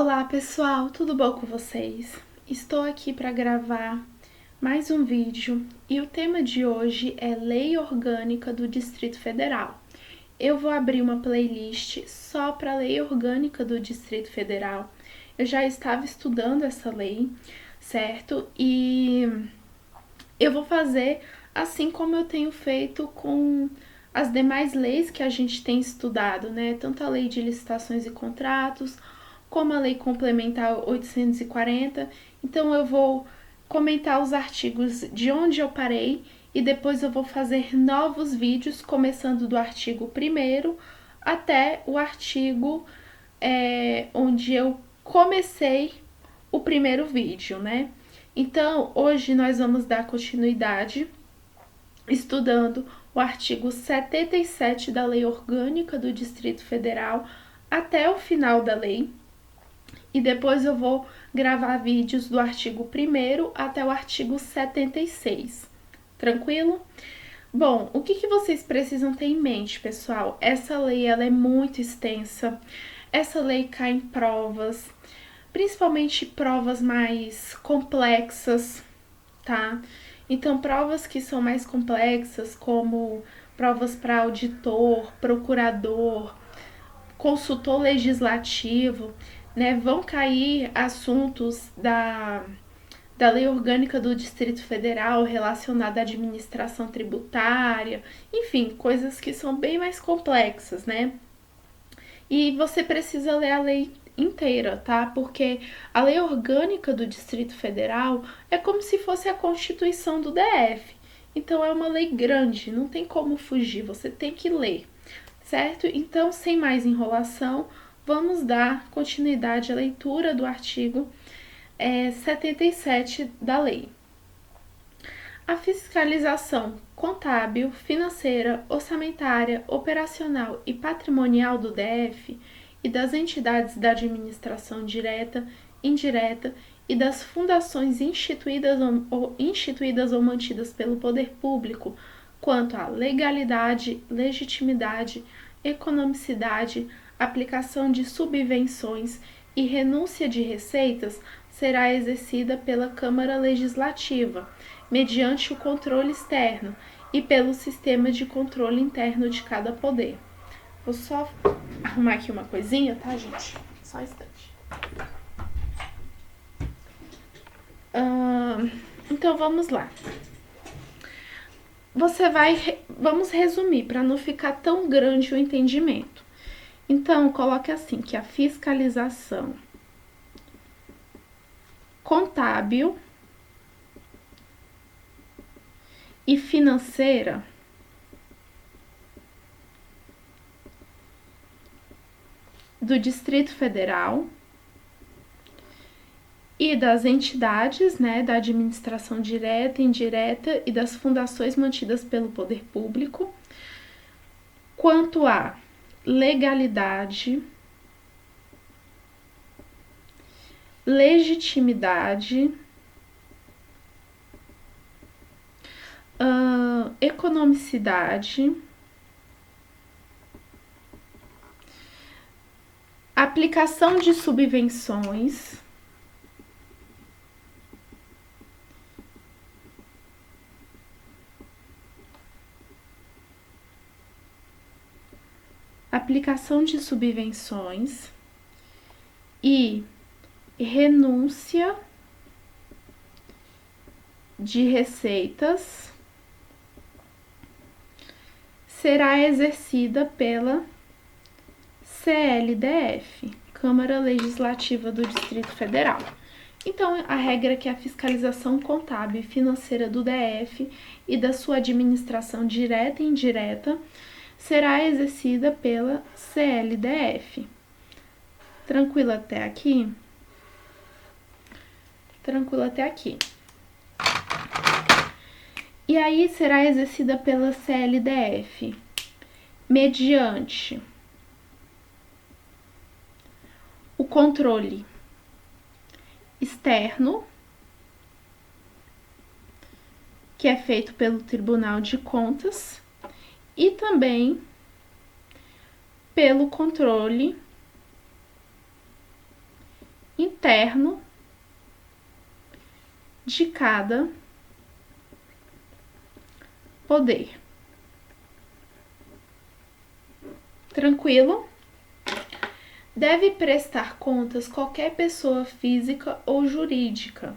Olá pessoal, tudo bom com vocês? Estou aqui para gravar mais um vídeo e o tema de hoje é Lei Orgânica do Distrito Federal. Eu vou abrir uma playlist só para a Lei Orgânica do Distrito Federal. Eu já estava estudando essa lei, certo? E eu vou fazer assim como eu tenho feito com as demais leis que a gente tem estudado, né? Tanto a Lei de Licitações e Contratos, como a Lei Complementar 840. Então eu vou comentar os artigos de onde eu parei e depois eu vou fazer novos vídeos, começando do artigo 1º até o artigo onde eu comecei o primeiro vídeo, né? Então, hoje nós vamos dar continuidade estudando o artigo 77 da Lei Orgânica do Distrito Federal até o final da lei. E depois eu vou gravar vídeos do artigo 1º até o artigo 76. Tranquilo? Bom, o que vocês precisam ter em mente, pessoal? Essa lei ela é muito extensa. Essa lei cai em provas, principalmente provas mais complexas, tá? Então, provas que são mais complexas, como provas para auditor, procurador, consultor legislativo, né? Vão cair assuntos da Lei Orgânica do Distrito Federal relacionada à administração tributária, enfim, coisas que são bem mais complexas, né? E você precisa ler a lei inteira, tá? Porque a Lei Orgânica do Distrito Federal é como se fosse a Constituição do DF. Então é uma lei grande, não tem como fugir, você tem que ler, certo? Então, sem mais enrolação, vamos dar continuidade à leitura do artigo 77 da lei. A fiscalização contábil, financeira, orçamentária, operacional e patrimonial do DF e das entidades da administração direta, indireta e das fundações instituídas ou mantidas pelo poder público quanto à legalidade, legitimidade, economicidade, aplicação de subvenções e renúncia de receitas será exercida pela Câmara Legislativa, mediante o controle externo e pelo sistema de controle interno de cada poder. Vou só arrumar aqui uma coisinha, tá, gente? Só um instante. Então, vamos lá. Vamos resumir, para não ficar tão grande o entendimento. Então, coloque assim, que a fiscalização contábil e financeira do Distrito Federal e das entidades, né, da administração direta, indireta e das fundações mantidas pelo poder público, quanto à legalidade, legitimidade, economicidade, aplicação de subvenções, e renúncia de receitas será exercida pela CLDF, Câmara Legislativa do Distrito Federal. Então, a regra é que a fiscalização contábil e financeira do DF e da sua administração direta e indireta será exercida pela CLDF. Tranquilo até aqui? Tranquilo até aqui. E aí será exercida pela CLDF mediante o controle externo, que é feito pelo Tribunal de Contas, e também pelo controle interno de cada poder. Tranquilo? Deve prestar contas qualquer pessoa física ou jurídica,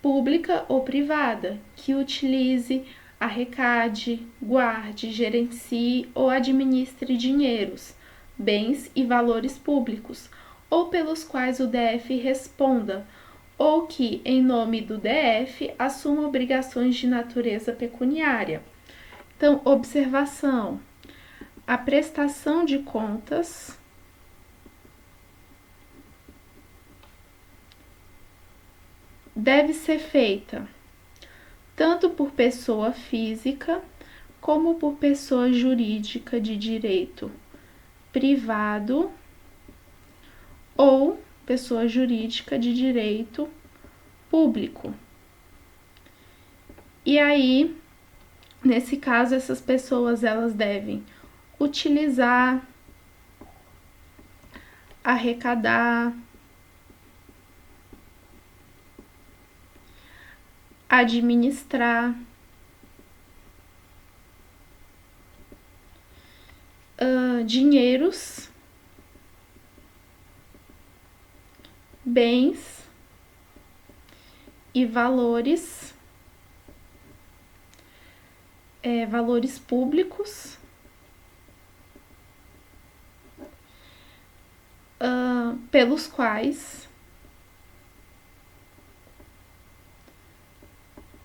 pública ou privada, que utilize, arrecade, guarde, gerencie ou administre dinheiros, bens e valores públicos, ou pelos quais o DF responda, ou que, em nome do DF, assuma obrigações de natureza pecuniária. Então, observação: a prestação de contas deve ser feita tanto por pessoa física como por pessoa jurídica de direito privado ou pessoa jurídica de direito público. E aí, nesse caso, essas pessoas elas devem utilizar, arrecadar, administrar, dinheiros, bens e valores, valores públicos, pelos quais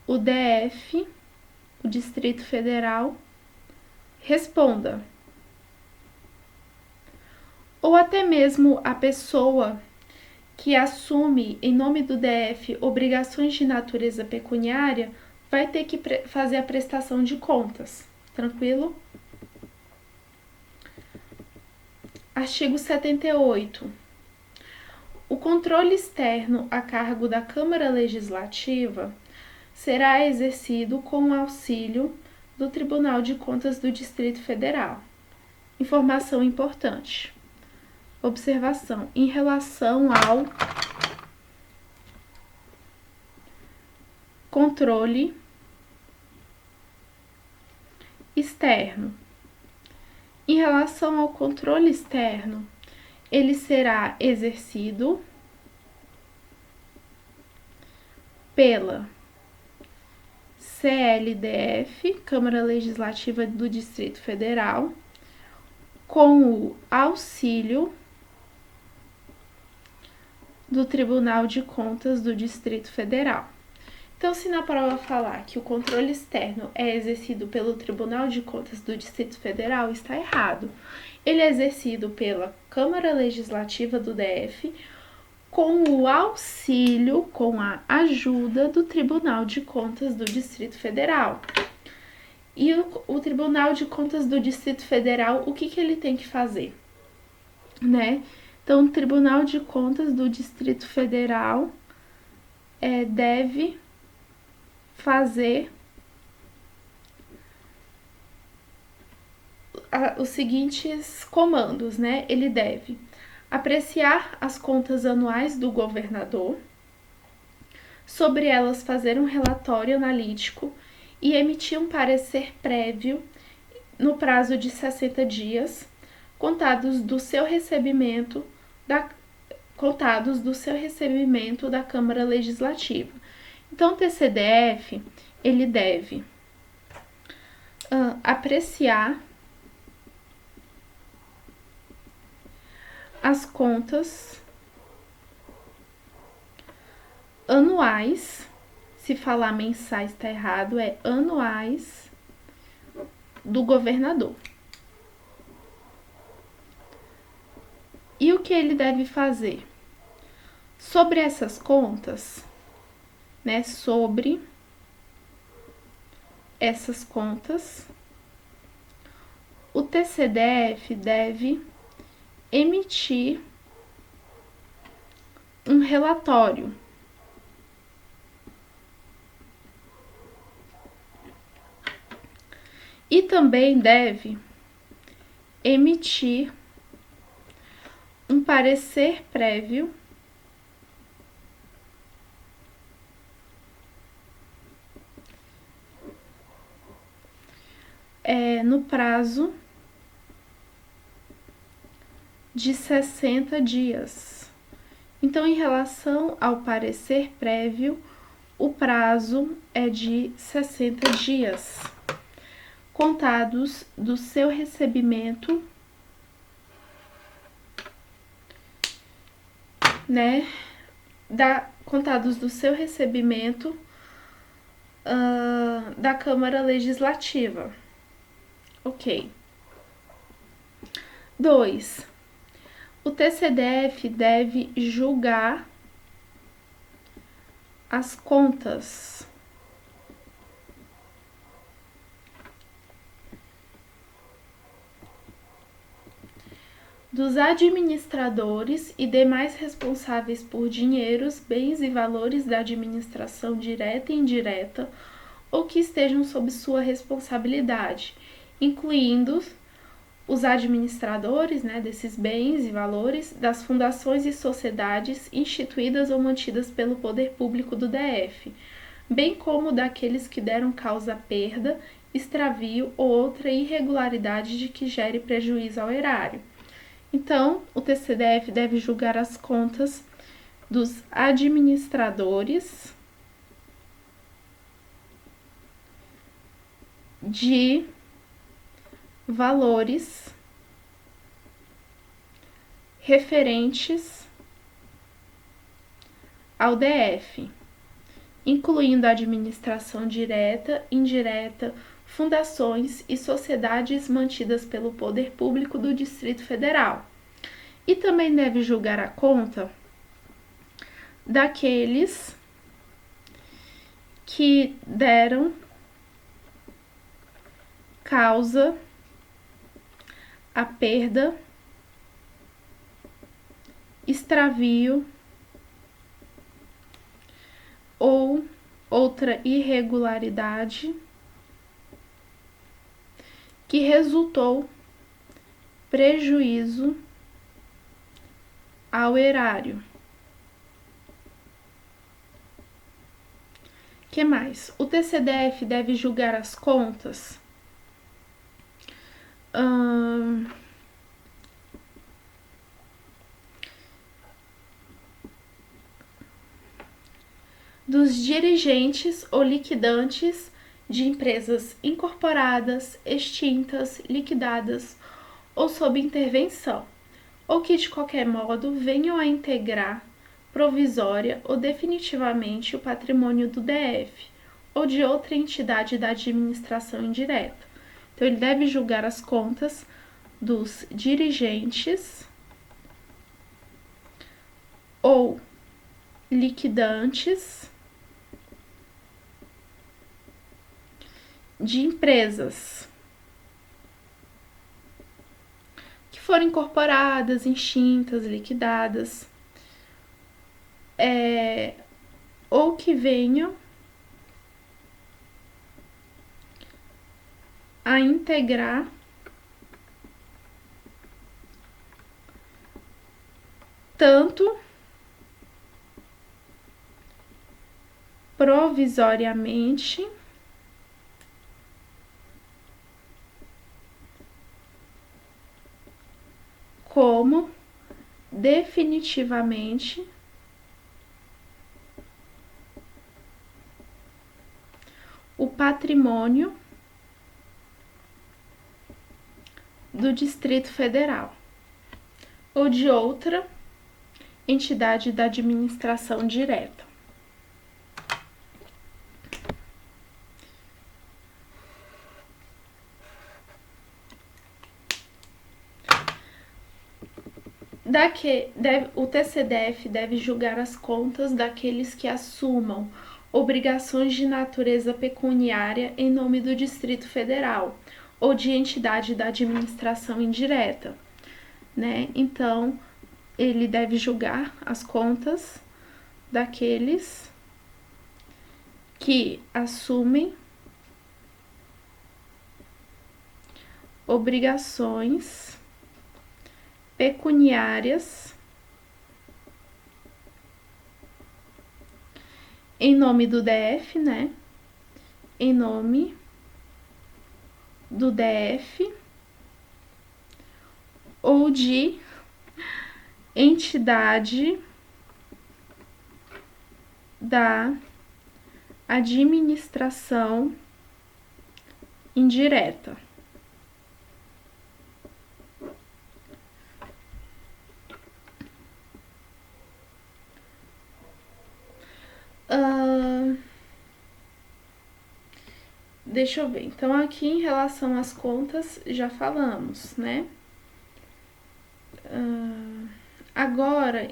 o DF, o Distrito Federal, responda. Ou até mesmo a pessoa que assume em nome do DF obrigações de natureza pecuniária vai ter que fazer a prestação de contas. Tranquilo? Artigo 78. O controle externo a cargo da Câmara Legislativa será exercido com o auxílio do Tribunal de Contas do Distrito Federal. Informação importante. Observação: em relação ao controle externo. Em relação ao controle externo, ele será exercido pela CLDF, Câmara Legislativa do Distrito Federal, com o auxílio do Tribunal de Contas do Distrito Federal. Então, se na prova falar que o controle externo é exercido pelo Tribunal de Contas do Distrito Federal, está errado. Ele é exercido pela Câmara Legislativa do DF, com o auxílio, com a ajuda do Tribunal de Contas do Distrito Federal. E o Tribunal de Contas do Distrito Federal, o que ele tem que fazer? Né? Então, o Tribunal de Contas do Distrito Federal deve fazer os seguintes comandos, né? Ele deve apreciar as contas anuais do governador, sobre elas fazer um relatório analítico e emitir um parecer prévio no prazo de 60 dias, contados do seu recebimento da Câmara Legislativa. Então, o TCDF, ele deve apreciar as contas anuais, se falar mensais está errado, é anuais do governador. E o que ele deve fazer? Sobre essas contas, né, sobre essas contas, o TCDF deve emitir um relatório e também deve emitir um parecer prévio no prazo de 60 dias. Então, em relação ao parecer prévio, o prazo é de 60 dias, contados do seu recebimento, né? Contados do seu recebimento da Câmara Legislativa. Ok. 2. O TCDF deve julgar as contas dos administradores e demais responsáveis por dinheiros, bens e valores da administração direta e indireta ou que estejam sob sua responsabilidade, incluindo os administradores, desses bens e valores, das fundações e sociedades instituídas ou mantidas pelo poder público do DF, bem como daqueles que deram causa à perda, extravio ou outra irregularidade de que gere prejuízo ao erário. Então, o TCDF deve julgar as contas dos administradores de valores referentes ao DF, incluindo a administração direta, indireta, fundações e sociedades mantidas pelo poder público do Distrito Federal. E também deve julgar a conta daqueles que deram causa à perda, extravio ou outra irregularidade que resultou prejuízo ao erário. Que mais? O TCDF deve julgar as contas dos dirigentes ou liquidantes de empresas incorporadas, extintas, liquidadas ou sob intervenção, ou que de qualquer modo venham a integrar provisória ou definitivamente o patrimônio do DF ou de outra entidade da administração indireta. Então, ele deve julgar as contas dos dirigentes ou liquidantes de empresas que foram incorporadas, extintas, liquidadas, ou que venham a integrar tanto provisoriamente como definitivamente o patrimônio do Distrito Federal ou de outra entidade da administração direta. O TCDF deve julgar as contas daqueles que assumam obrigações de natureza pecuniária em nome do Distrito Federal ou de entidade da administração indireta, Então, ele deve julgar as contas daqueles que assumem obrigações pecuniárias em nome do DF, em nome do DF ou de entidade da administração indireta. Deixa eu ver. Então, aqui em relação às contas, já falamos, né? Agora,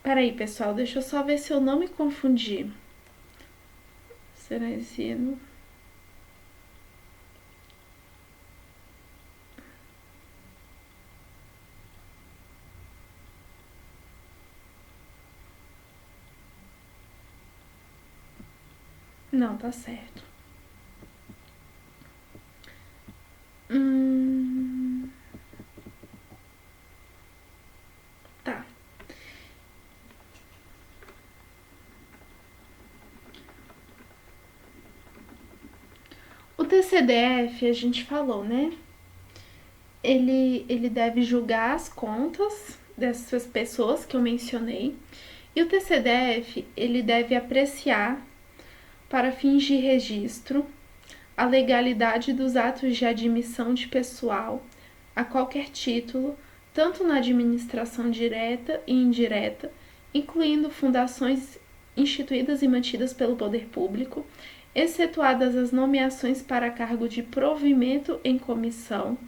peraí, pessoal, deixa eu só ver se eu não me confundi. Será ensino? Não, tá certo. Tá. O TCDF, a gente falou, né? Ele deve julgar as contas dessas pessoas que eu mencionei. E o TCDF, ele deve apreciar, para fins de registro, a legalidade dos atos de admissão de pessoal a qualquer título, tanto na administração direta e indireta, incluindo fundações instituídas e mantidas pelo poder público, excetuadas as nomeações para cargo de provimento em comissão,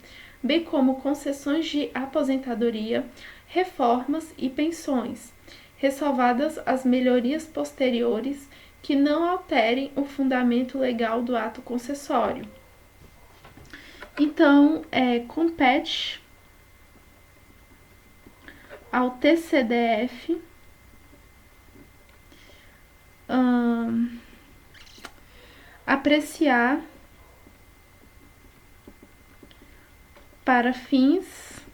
bem como concessões de aposentadoria, reformas e pensões, ressalvadas as melhorias posteriores que não alterem o fundamento legal do ato concessório. Então, compete ao TCDF apreciar para fins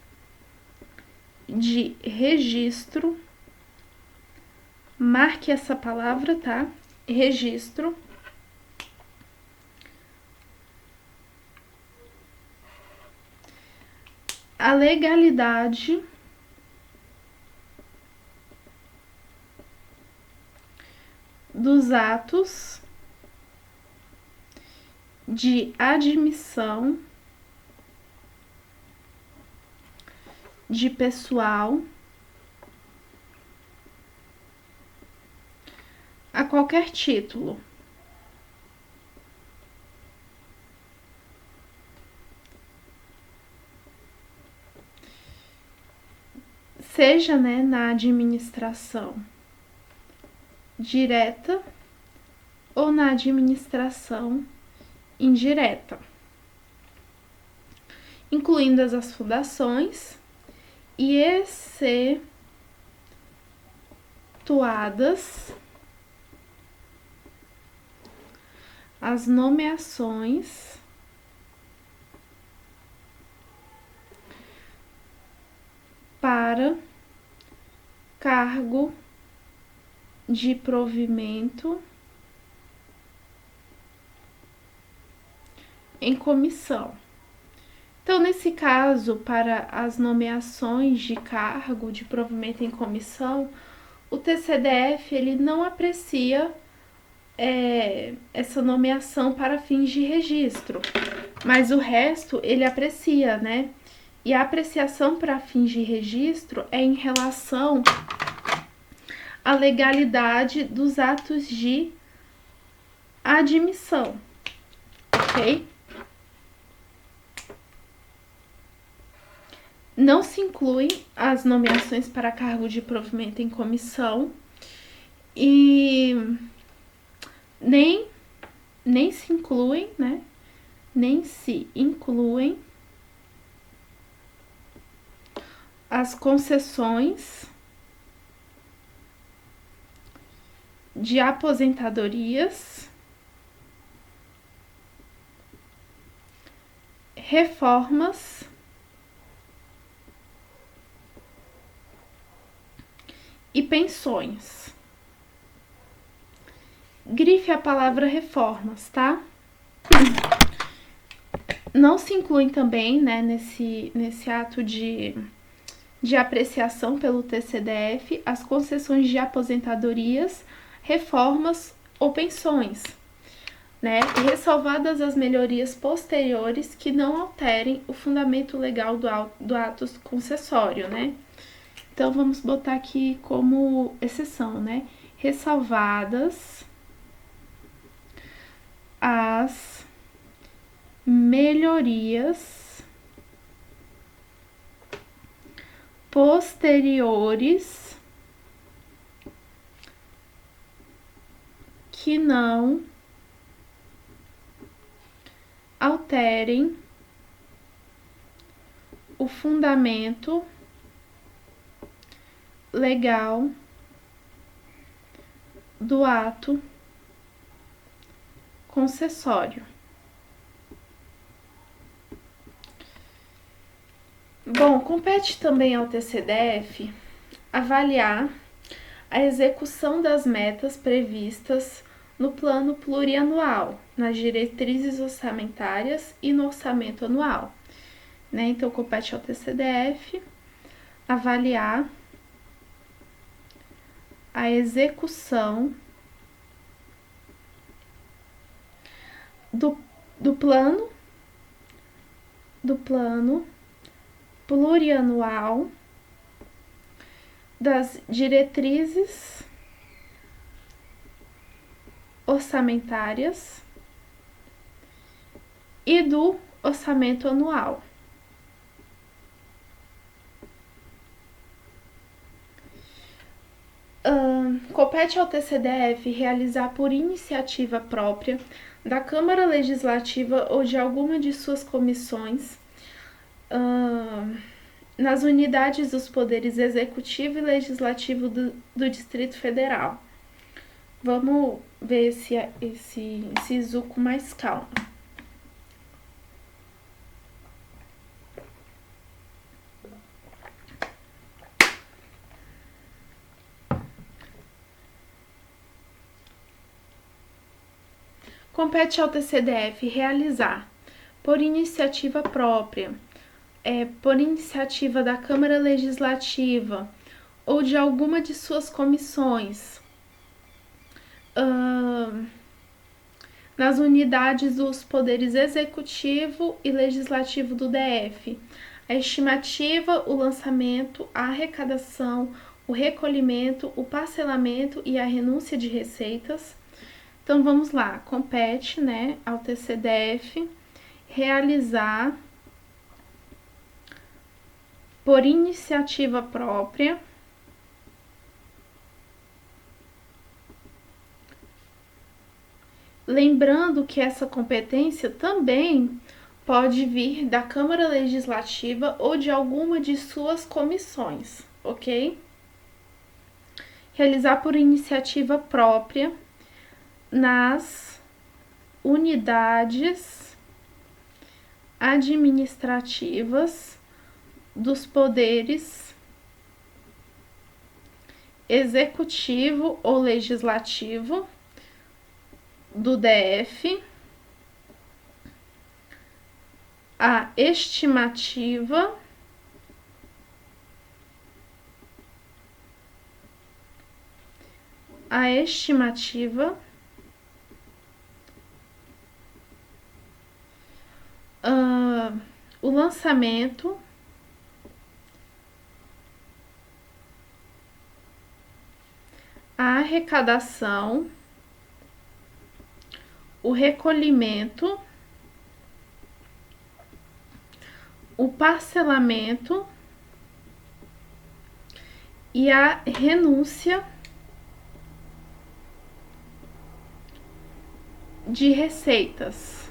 de registro, marque essa palavra, tá? Registro, a legalidade dos atos de admissão de pessoal a qualquer título, seja, né, na administração direta ou na administração indireta, incluindo as fundações e excetuadas as nomeações para cargo de provimento em comissão. Então, nesse caso, para as nomeações de cargo de provimento em comissão, o TCDF ele não aprecia essa nomeação para fins de registro, mas o resto ele aprecia, né? E a apreciação para fins de registro é em relação à legalidade dos atos de admissão, ok? Não se incluem as nomeações para cargo de provimento em comissão e nem se incluem, né? Nem se incluem as concessões de aposentadorias, reformas e pensões. Grife a palavra reformas, tá? Não se incluem também, né, nesse ato de apreciação pelo TCDF as concessões de aposentadorias, reformas ou pensões, né? E ressalvadas as melhorias posteriores que não alterem o fundamento legal do ato concessório, né? Então, vamos botar aqui como exceção, né? Ressalvadas as melhorias posteriores que não alterem o fundamento legal do ato concessório. Bom, compete também ao TCDF avaliar a execução das metas previstas no plano plurianual, nas diretrizes orçamentárias e no orçamento anual, né? Então, compete ao TCDF avaliar a execução do plano plurianual, das diretrizes orçamentárias e do orçamento anual. Compete ao TCDF realizar por iniciativa própria da Câmara Legislativa ou de alguma de suas comissões, nas unidades dos poderes executivo e legislativo do Distrito Federal. Vamos ver esse inciso com mais calma. Compete ao TCDF realizar, por iniciativa própria, por iniciativa da Câmara Legislativa ou de alguma de suas comissões, nas unidades dos poderes executivo e legislativo do DF, a estimativa, o lançamento, a arrecadação, o recolhimento, o parcelamento e a renúncia de receitas. Então, vamos lá, compete, né, ao TCDF realizar por iniciativa própria lembrando que essa competência também pode vir da Câmara Legislativa ou de alguma de suas comissões, ok? Realizar por iniciativa própria nas unidades administrativas dos poderes executivo ou legislativo do DF, a estimativa o lançamento, a arrecadação, o recolhimento, o parcelamento e a renúncia de receitas.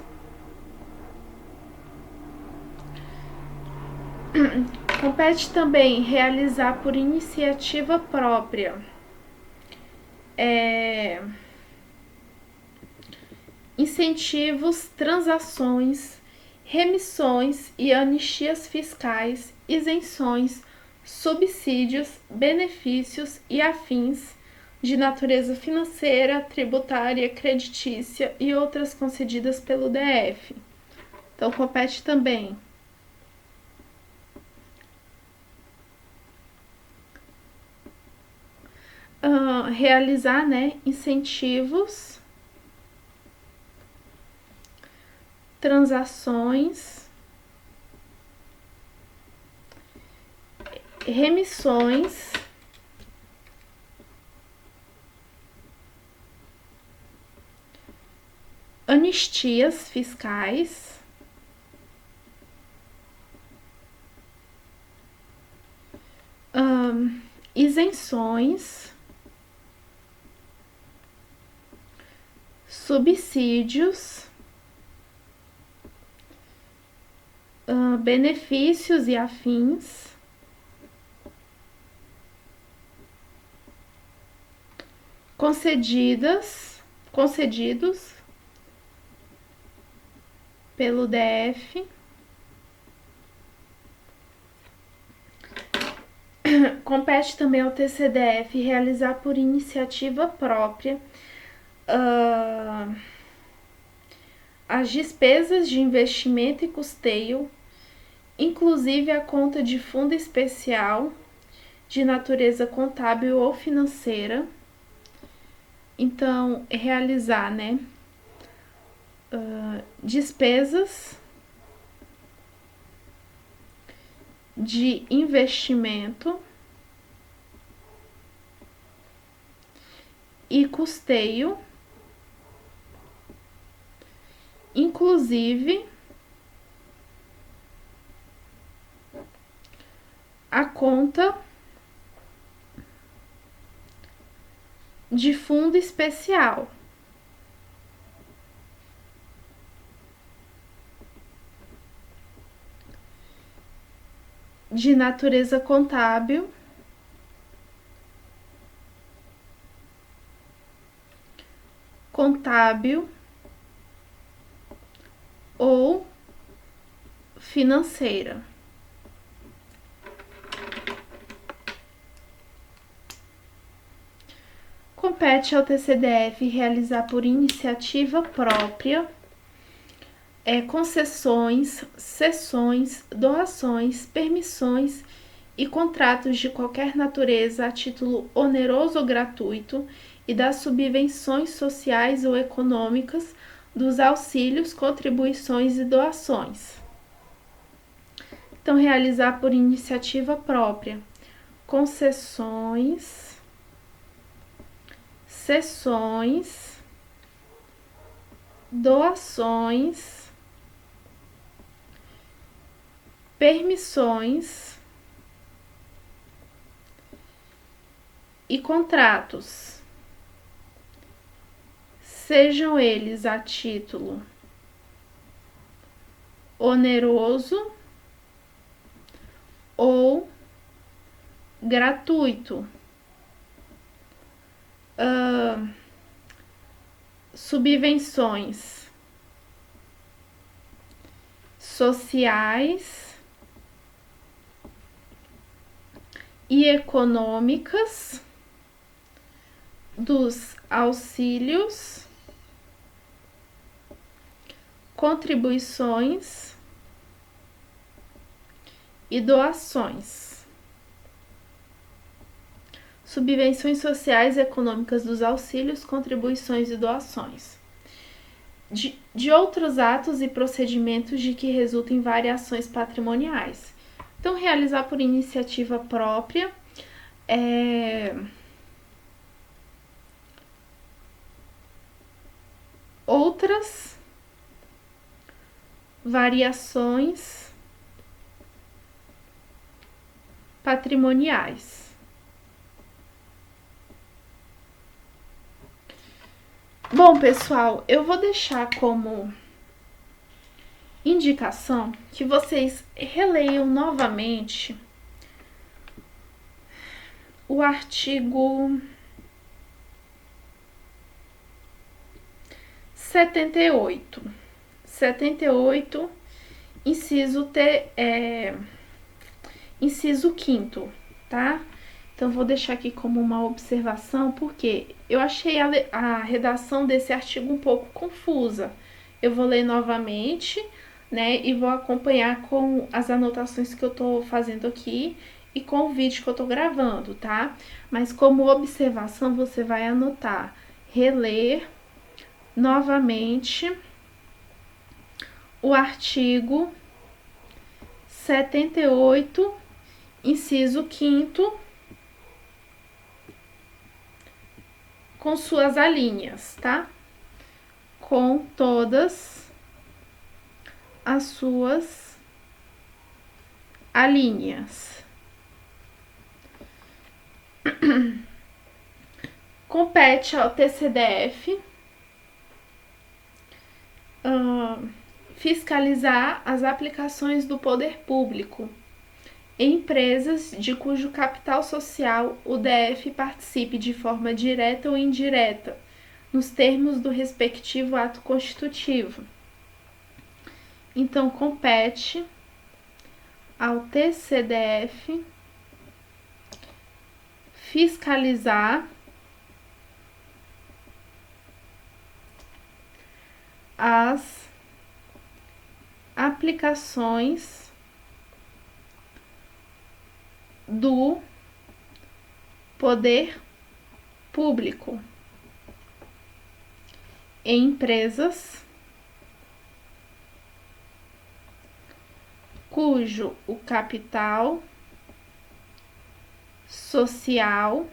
Compete também realizar por iniciativa própria incentivos, transações, remissões e anistias fiscais, isenções, subsídios, benefícios e afins de natureza financeira, tributária, creditícia e outras concedidas pelo DF. Então, compete também realizar, né, incentivos, transações, remissões, anistias fiscais, isenções, subsídios, benefícios e afins, concedidos pelo DF, compete também ao TCDF realizar por iniciativa própria as despesas de investimento e custeio, inclusive a conta de fundo especial de natureza contábil ou financeira. Então, realizar, né, despesas de investimento e custeio, inclusive a conta de fundo especial. De natureza contábil, ou financeira. Compete ao TCDF realizar por iniciativa própria concessões, cessões, doações, permissões e contratos de qualquer natureza a título oneroso ou gratuito e das subvenções sociais ou econômicas, dos auxílios, contribuições e doações. Então, realizar por iniciativa própria concessões, cessões, doações, permissões e contratos, sejam eles a título oneroso ou gratuito, subvenções sociais e econômicas, dos auxílios, contribuições e doações. Subvenções sociais e econômicas dos auxílios, contribuições e doações. De outros atos e procedimentos de que resultem variações patrimoniais. Então, realizar por iniciativa própria outras variações patrimoniais. Bom, pessoal, eu vou deixar como indicação que vocês releiam novamente o artigo 78, inciso inciso 5º, tá? Então, vou deixar aqui como uma observação, porque eu achei a redação desse artigo um pouco confusa. Eu vou ler novamente, né, e vou acompanhar com as anotações que eu tô fazendo aqui e com o vídeo que eu tô gravando, tá? Mas como observação, você vai anotar, reler novamente o artigo 78, inciso 5º, com suas alíneas, tá? Com todas as suas alíneas. Compete ao TCDF fiscalizar as aplicações do poder público em empresas de cujo capital social o DF participe de forma direta ou indireta, nos termos do respectivo ato constitutivo. Então, compete ao TCDF fiscalizar as aplicações do poder público em empresas cujo o capital social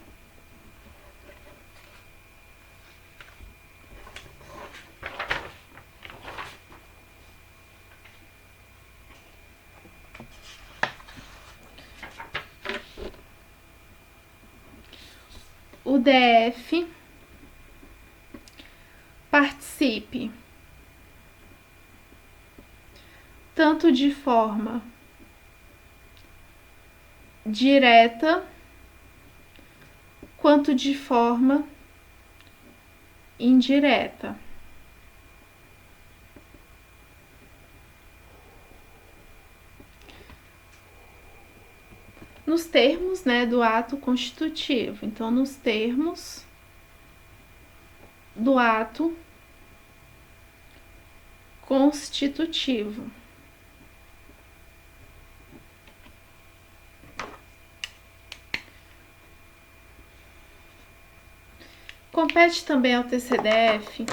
o DF participe tanto de forma direta quanto de forma indireta. Nos termos, né, do ato constitutivo. Então, nos termos do ato constitutivo. Compete também ao TCDF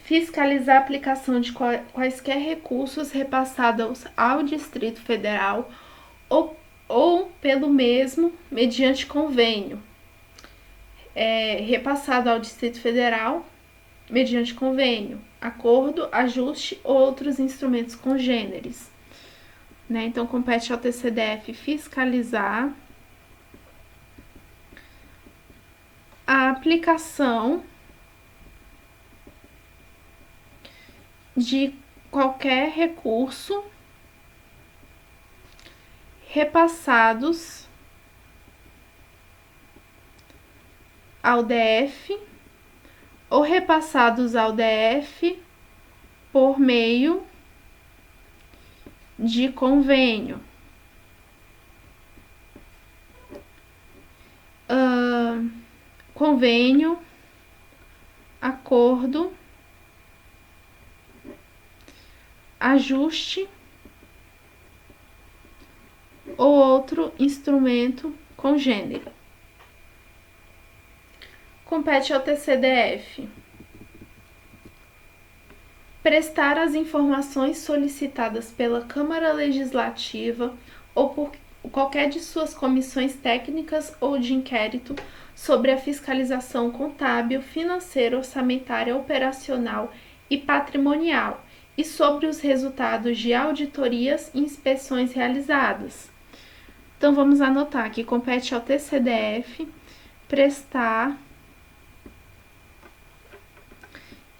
fiscalizar a aplicação de quaisquer recursos repassados ao Distrito Federal ou pelo mesmo mediante convênio, repassado ao Distrito Federal mediante convênio, acordo, ajuste ou outros instrumentos congêneres. Né? Então, compete ao TCDF fiscalizar a aplicação de qualquer recurso repassados ao DF ou repassados ao DF por meio de convênio, convênio, acordo, ajuste ou outro instrumento congênero. Compete ao TCDF prestar as informações solicitadas pela Câmara Legislativa ou por qualquer de suas comissões técnicas ou de inquérito sobre a fiscalização contábil, financeira, orçamentária, operacional e patrimonial e sobre os resultados de auditorias e inspeções realizadas. Então, vamos anotar que compete ao TCDF prestar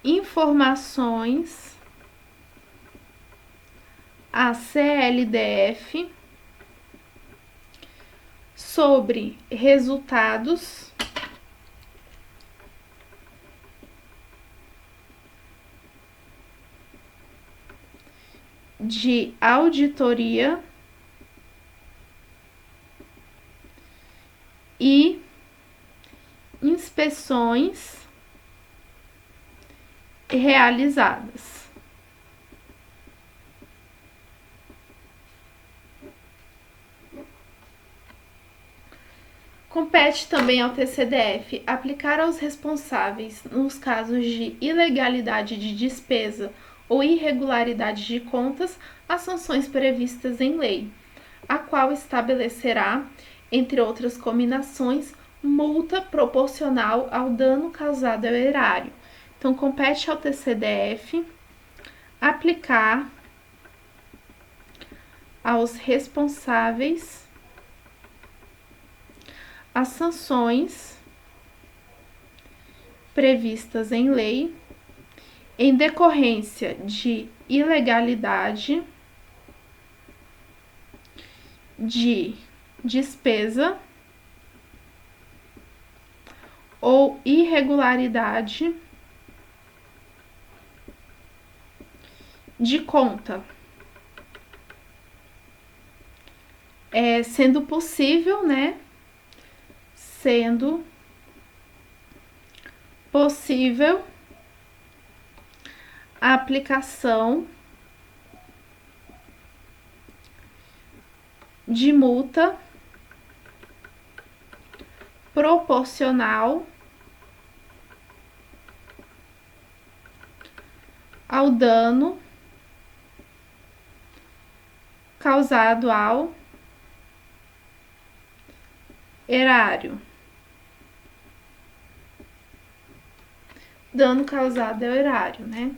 informações à CLDF sobre resultados de auditoria e inspeções realizadas. Compete também ao TCDF aplicar aos responsáveis, nos casos de ilegalidade de despesa ou irregularidade de contas, as sanções previstas em lei, a qual estabelecerá, entre outras combinações, multa proporcional ao dano causado ao erário. Então, compete ao TCDF aplicar aos responsáveis as sanções previstas em lei em decorrência de ilegalidade de despesa ou irregularidade de conta, sendo possível, né? Sendo possível a aplicação de multa proporcional ao dano causado ao erário. Dano causado ao erário, né?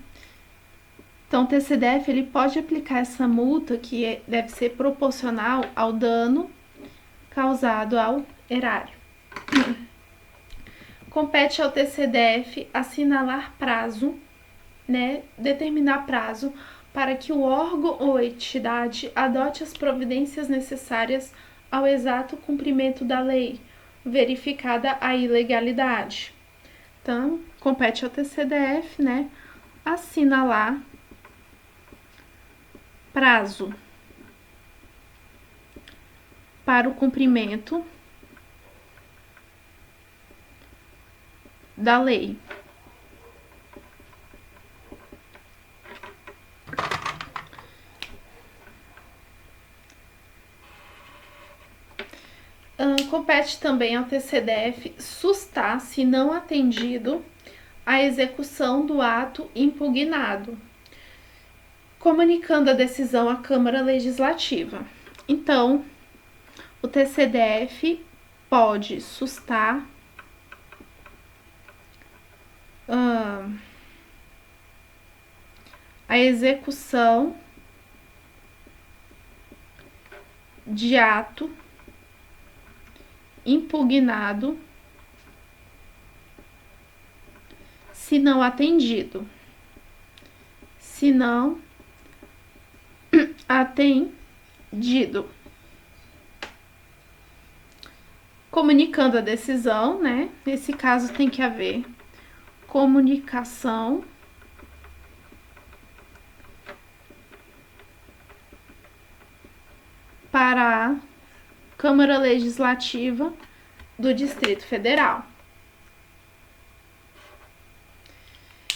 Então, o TCDF ele pode aplicar essa multa que deve ser proporcional ao dano causado ao erário. Compete ao TCDF assinalar prazo, né? Determinar prazo para que o órgão ou entidade adote as providências necessárias ao exato cumprimento da lei, verificada a ilegalidade. Então, compete ao TCDF, né, assinalar prazo para o cumprimento da lei. Compete também ao TCDF sustar, se não atendido, a execução do ato impugnado, comunicando a decisão à Câmara Legislativa. Então, o TCDF pode sustar a execução de ato impugnado se não atendido. Se não atendido. Comunicando a decisão, né? Nesse caso tem que haver comunicação para a Câmara Legislativa do Distrito Federal.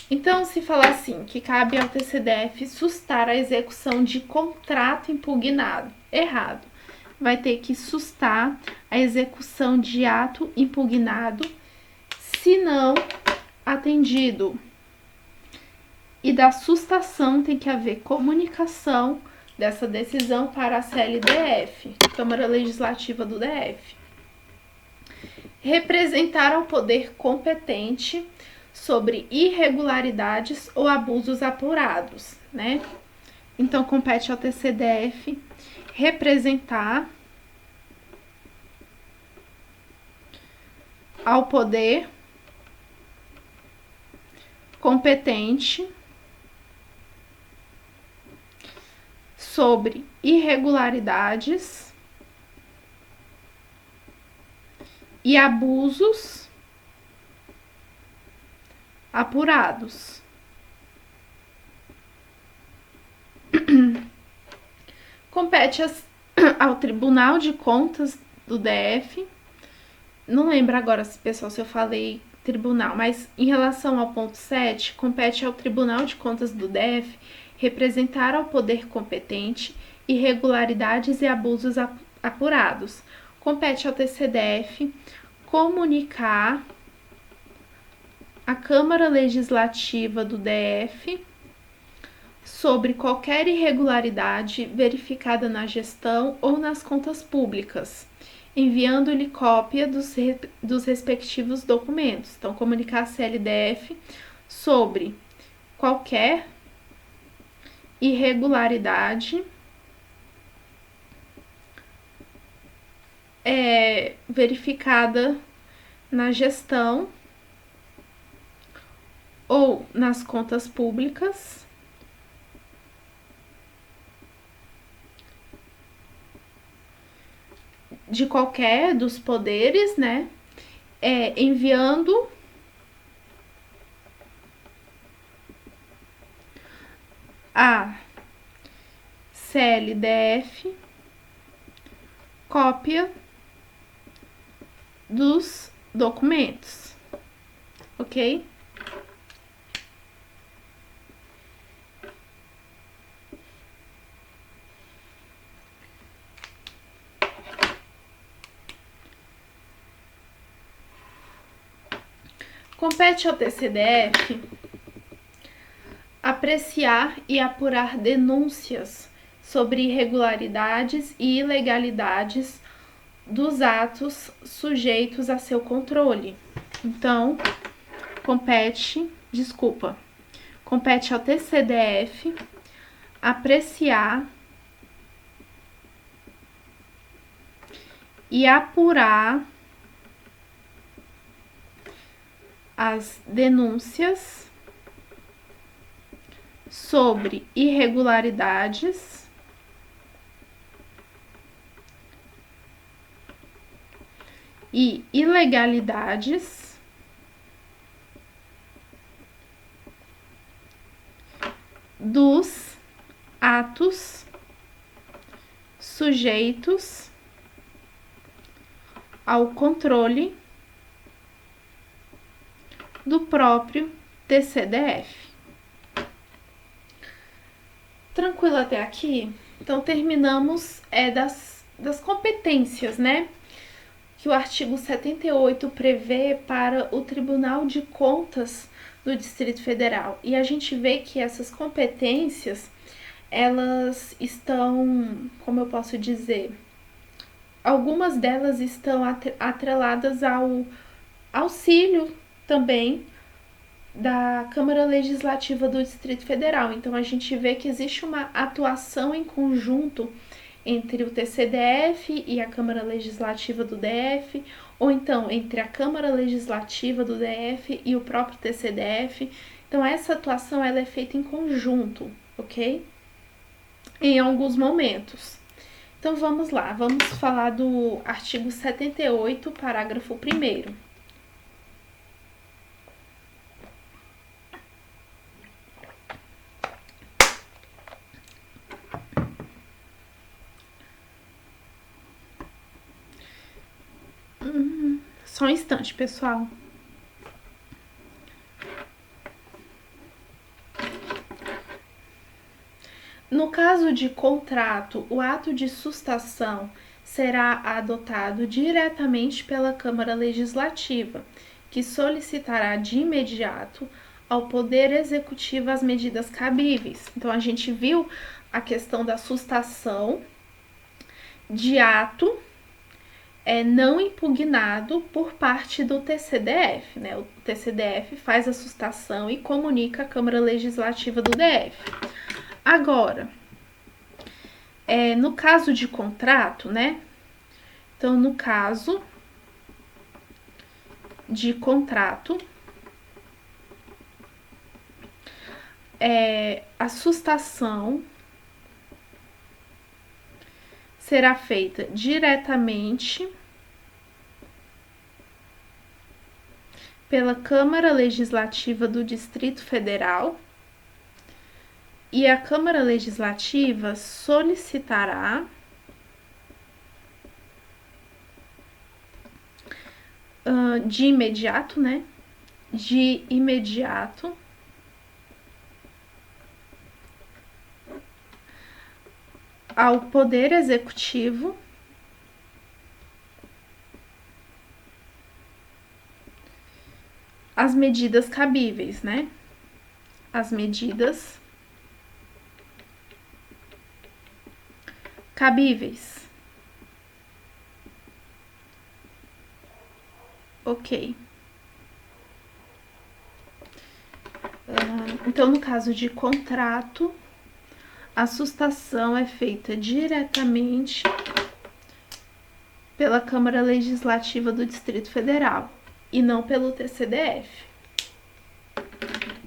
Então, se falar assim, que cabe ao TCDF sustar a execução de contrato impugnado, errado. Vai ter que sustar a execução de ato impugnado, se não atendido. E da sustação tem que haver comunicação dessa decisão para a CLDF, Câmara Legislativa do DF. Representar ao poder competente sobre irregularidades ou abusos apurados, né? Então, compete ao TCDF representar ao poder competente sobre irregularidades e abusos apurados. compete ao Tribunal de Contas do DF. Não lembro agora, pessoal, se eu falei tribunal, mas em relação ao ponto 7, compete ao Tribunal de Contas do DF representar ao poder competente irregularidades e abusos apurados. Compete ao TCDF comunicar à Câmara Legislativa do DF sobre qualquer irregularidade verificada na gestão ou nas contas públicas, enviando-lhe cópia dos respectivos documentos. Então, comunicar à CLDF sobre qualquer irregularidade verificada na gestão ou nas contas públicas, de qualquer dos poderes, né? Enviando a CLDF cópia dos documentos, ok? Compete ao TCDF apreciar e apurar denúncias sobre irregularidades e ilegalidades dos atos sujeitos a seu controle. Então, compete ao TCDF apreciar e apurar as denúncias sobre irregularidades e ilegalidades dos atos sujeitos ao controle do próprio TCDF. Tranquilo até aqui? Então, terminamos das competências, né? Que o artigo 78 prevê para o Tribunal de Contas do Distrito Federal. E a gente vê que essas competências, elas estão, como eu posso dizer, algumas delas estão atreladas ao auxílio também da Câmara Legislativa do Distrito Federal. Então, a gente vê que existe uma atuação em conjunto entre o TCDF e a Câmara Legislativa do DF, ou então entre a Câmara Legislativa do DF e o próprio TCDF. Então, essa atuação ela é feita em conjunto, ok? Em alguns momentos. Então, vamos lá, vamos falar do artigo 78, parágrafo 1º. Só um instante, pessoal. No caso de contrato, o ato de sustação será adotado diretamente pela Câmara Legislativa, que solicitará de imediato ao Poder Executivo as medidas cabíveis. Então, a gente viu a questão da sustação de ato não impugnado por parte do TCDF, né? O TCDF faz a sustação e comunica à Câmara Legislativa do DF. Agora, no caso de contrato, né? Então, no caso de contrato, a sustação será feita diretamente pela Câmara Legislativa do Distrito Federal e a Câmara Legislativa solicitará de imediato, né? De imediato ao Poder Executivo as medidas cabíveis, né? As medidas cabíveis. Ok. Então, no caso de contrato, a sustação é feita diretamente pela Câmara Legislativa do Distrito Federal e não pelo TCDF.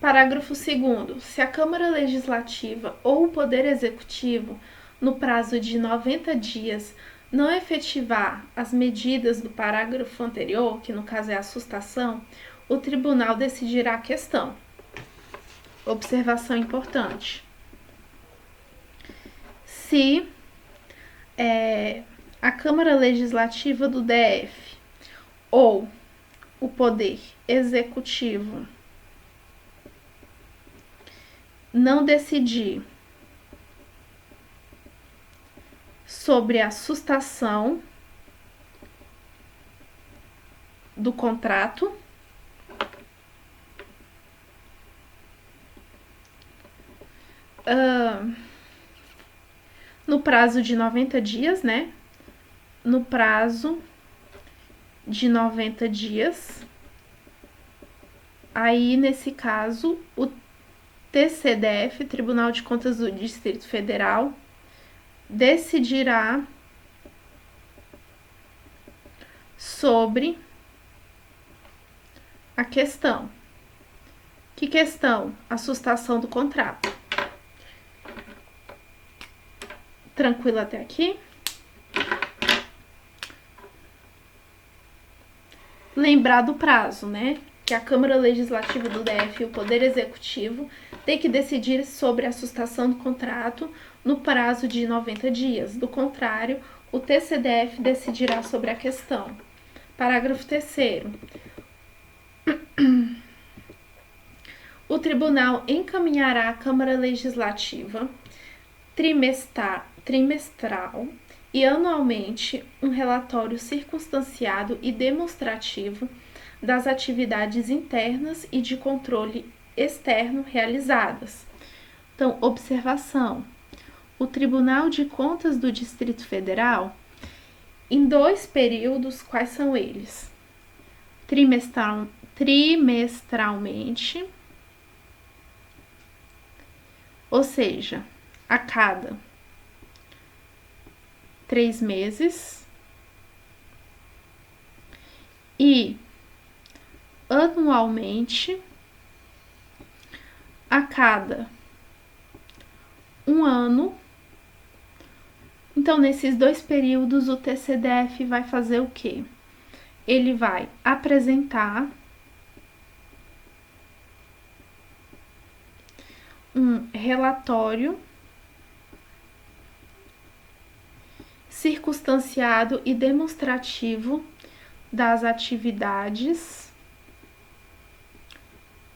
Parágrafo 2º. Se a Câmara Legislativa ou o Poder Executivo, no prazo de 90 dias, não efetivar as medidas do parágrafo anterior, que no caso é a sustação, o tribunal decidirá a questão. Observação importante. Se a Câmara Legislativa do DF ou o Poder Executivo não decidir sobre a sustação do contrato, no prazo de 90 dias, né? No prazo de 90 dias, aí nesse caso, o TCDF, Tribunal de Contas do Distrito Federal, decidirá sobre a questão. Que questão? A sustação do contrato. Tranquilo até aqui? Lembrar do prazo, né? Que a Câmara Legislativa do DF e o Poder Executivo tem que decidir sobre a sustação do contrato no prazo de 90 dias. Do contrário, o TCDF decidirá sobre a questão. Parágrafo 3º. O tribunal encaminhará à Câmara Legislativa trimestral e anualmente um relatório circunstanciado e demonstrativo das atividades internas e de controle externo realizadas. Então, observação. O Tribunal de Contas do Distrito Federal, em 2 períodos, quais são eles? Trimestralmente, ou seja, a cada 3 meses, e anualmente, a cada 1 ano. Então, nesses 2 períodos, o TCDF vai fazer o quê? Ele vai apresentar um relatório circunstanciado e demonstrativo das atividades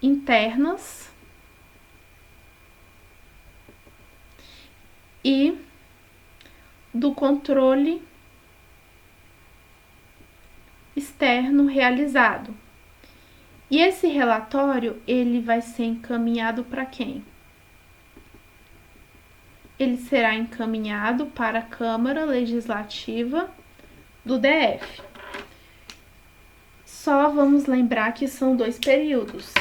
internas e do controle externo realizado. E esse relatório, ele vai ser encaminhado para quem? Ele será encaminhado para a Câmara Legislativa do DF. Só vamos lembrar que são 2 períodos,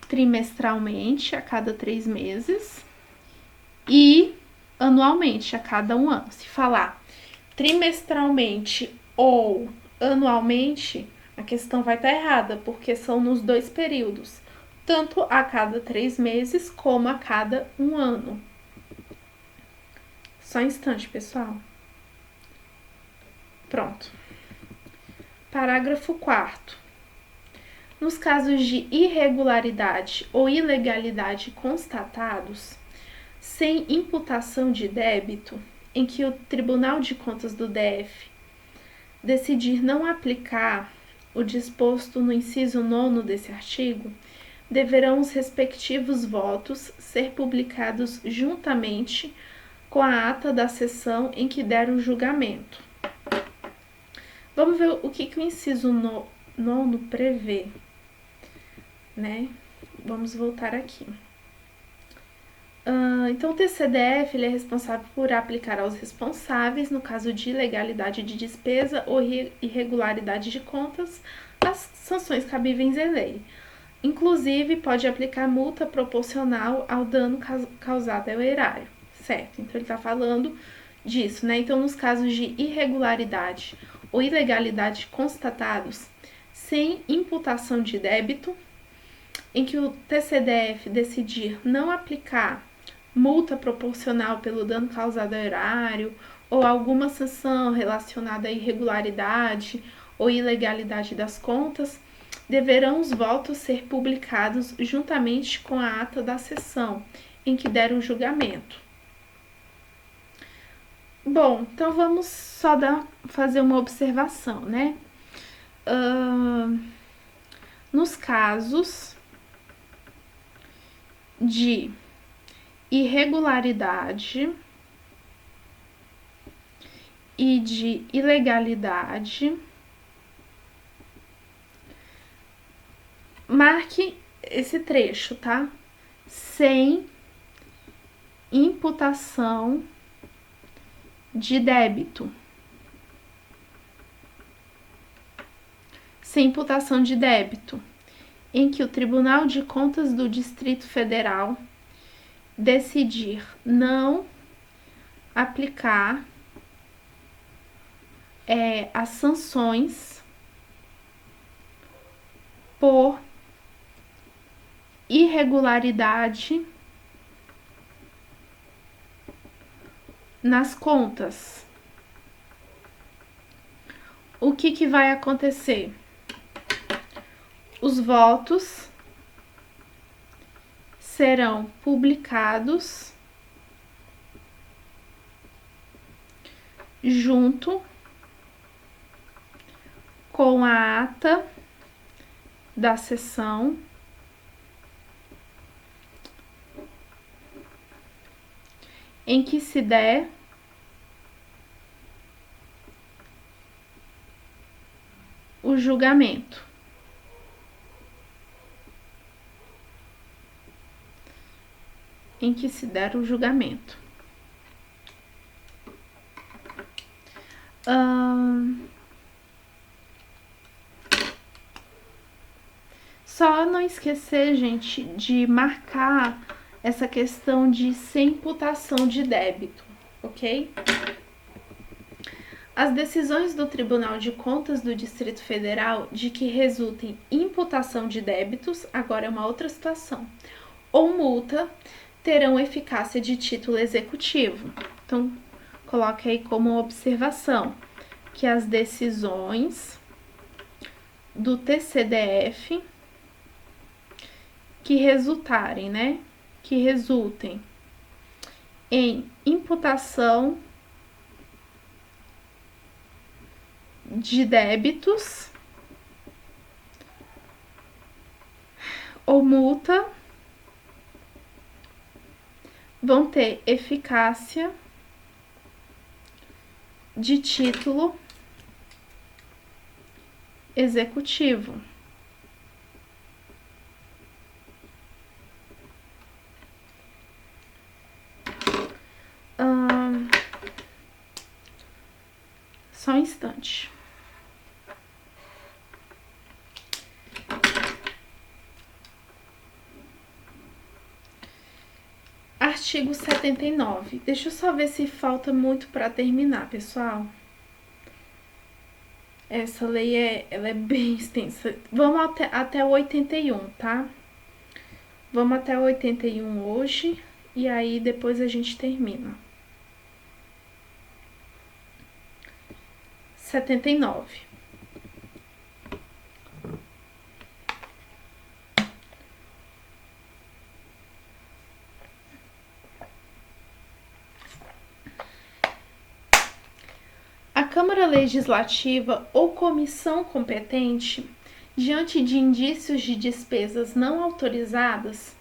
trimestralmente, a cada 3 meses, e anualmente, a cada 1 ano. Se falar trimestralmente ou anualmente, a questão vai estar errada, porque são nos 2 períodos, tanto a cada 3 meses como a cada 1 ano. Só um instante, pessoal. Pronto. Parágrafo 4º. Nos casos de irregularidade ou ilegalidade constatados, sem imputação de débito, em que o Tribunal de Contas do DF decidir não aplicar o disposto no inciso 9º desse artigo, deverão os respectivos votos ser publicados juntamente com a ata da sessão em que der o julgamento. Vamos ver o que o inciso 9º prevê, né? Vamos voltar aqui. Então, o TCDF ele é responsável por aplicar aos responsáveis, no caso de ilegalidade de despesa ou irregularidade de contas, as sanções cabíveis em lei. Inclusive, pode aplicar multa proporcional ao dano causado ao erário, certo? Então, ele está falando disso, né? Então, nos casos de irregularidade ou ilegalidade constatados sem imputação de débito, em que o TCDF decidir não aplicar multa proporcional pelo dano causado ao erário ou alguma sanção relacionada à irregularidade ou ilegalidade das contas, deverão os votos ser publicados juntamente com a ata da sessão em que der o julgamento. Bom, então vamos só fazer uma observação, né? Nos casos de irregularidade e de ilegalidade, marque esse trecho, tá? Sem imputação de débito. Sem imputação de débito, em que o Tribunal de Contas do Distrito Federal decidir não aplicar as sanções por irregularidade nas contas. O que vai acontecer? Os votos serão publicados junto com a ata da sessão em que se der o julgamento. Em que se der o julgamento. Só não esquecer, gente, de marcar essa questão de sem imputação de débito, ok? As decisões do Tribunal de Contas do Distrito Federal de que resultem imputação de débitos, agora é uma outra situação, ou multa, terão eficácia de título executivo. Então, coloque aí como observação que as decisões do TCDF que resultarem, né? Que resultem em imputação de débitos ou multa vão ter eficácia de título executivo. Só um instante. Artigo 79. Deixa eu só ver se falta muito para terminar, pessoal. Essa lei ela é bem extensa. Vamos até o 81, tá? Vamos até o 81 hoje e aí depois a gente termina. 79. Câmara Legislativa ou comissão competente, diante de indícios de despesas não autorizadas,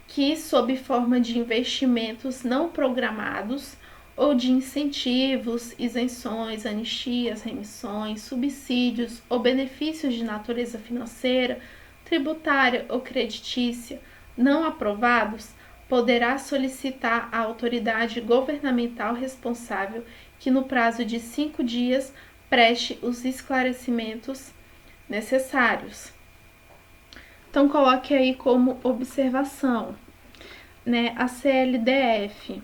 que, sob forma de investimentos não programados ou de incentivos, isenções, anistias, remissões, subsídios ou benefícios de natureza financeira, tributária ou creditícia não aprovados, poderá solicitar à autoridade governamental responsável que, no prazo de 5 dias, preste os esclarecimentos necessários. Então, coloque aí como observação, né, a CLDF.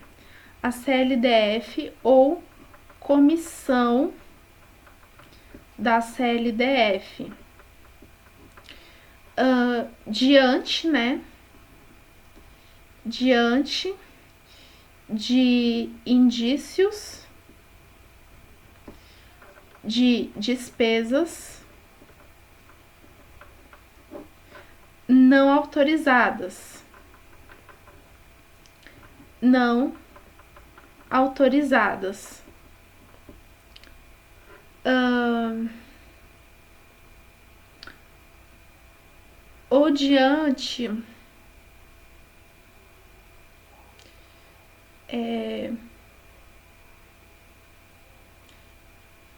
A CLDF ou comissão da CLDF. Diante de indícios de despesas não autorizadas.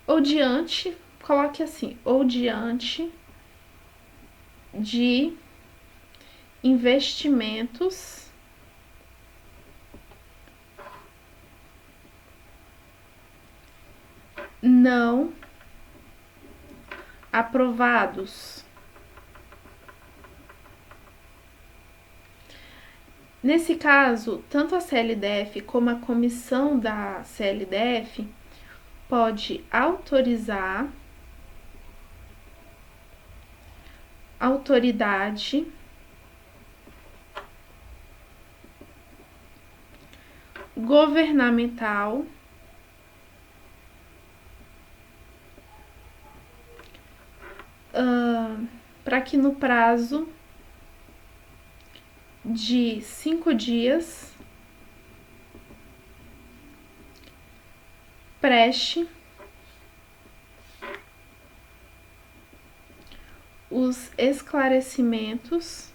Ou diante coloque assim, ou diante de investimentos não aprovados. Nesse caso, tanto a CLDF como a comissão da CLDF pode autorizar autoridade governamental para que no prazo de 5 dias preste os esclarecimentos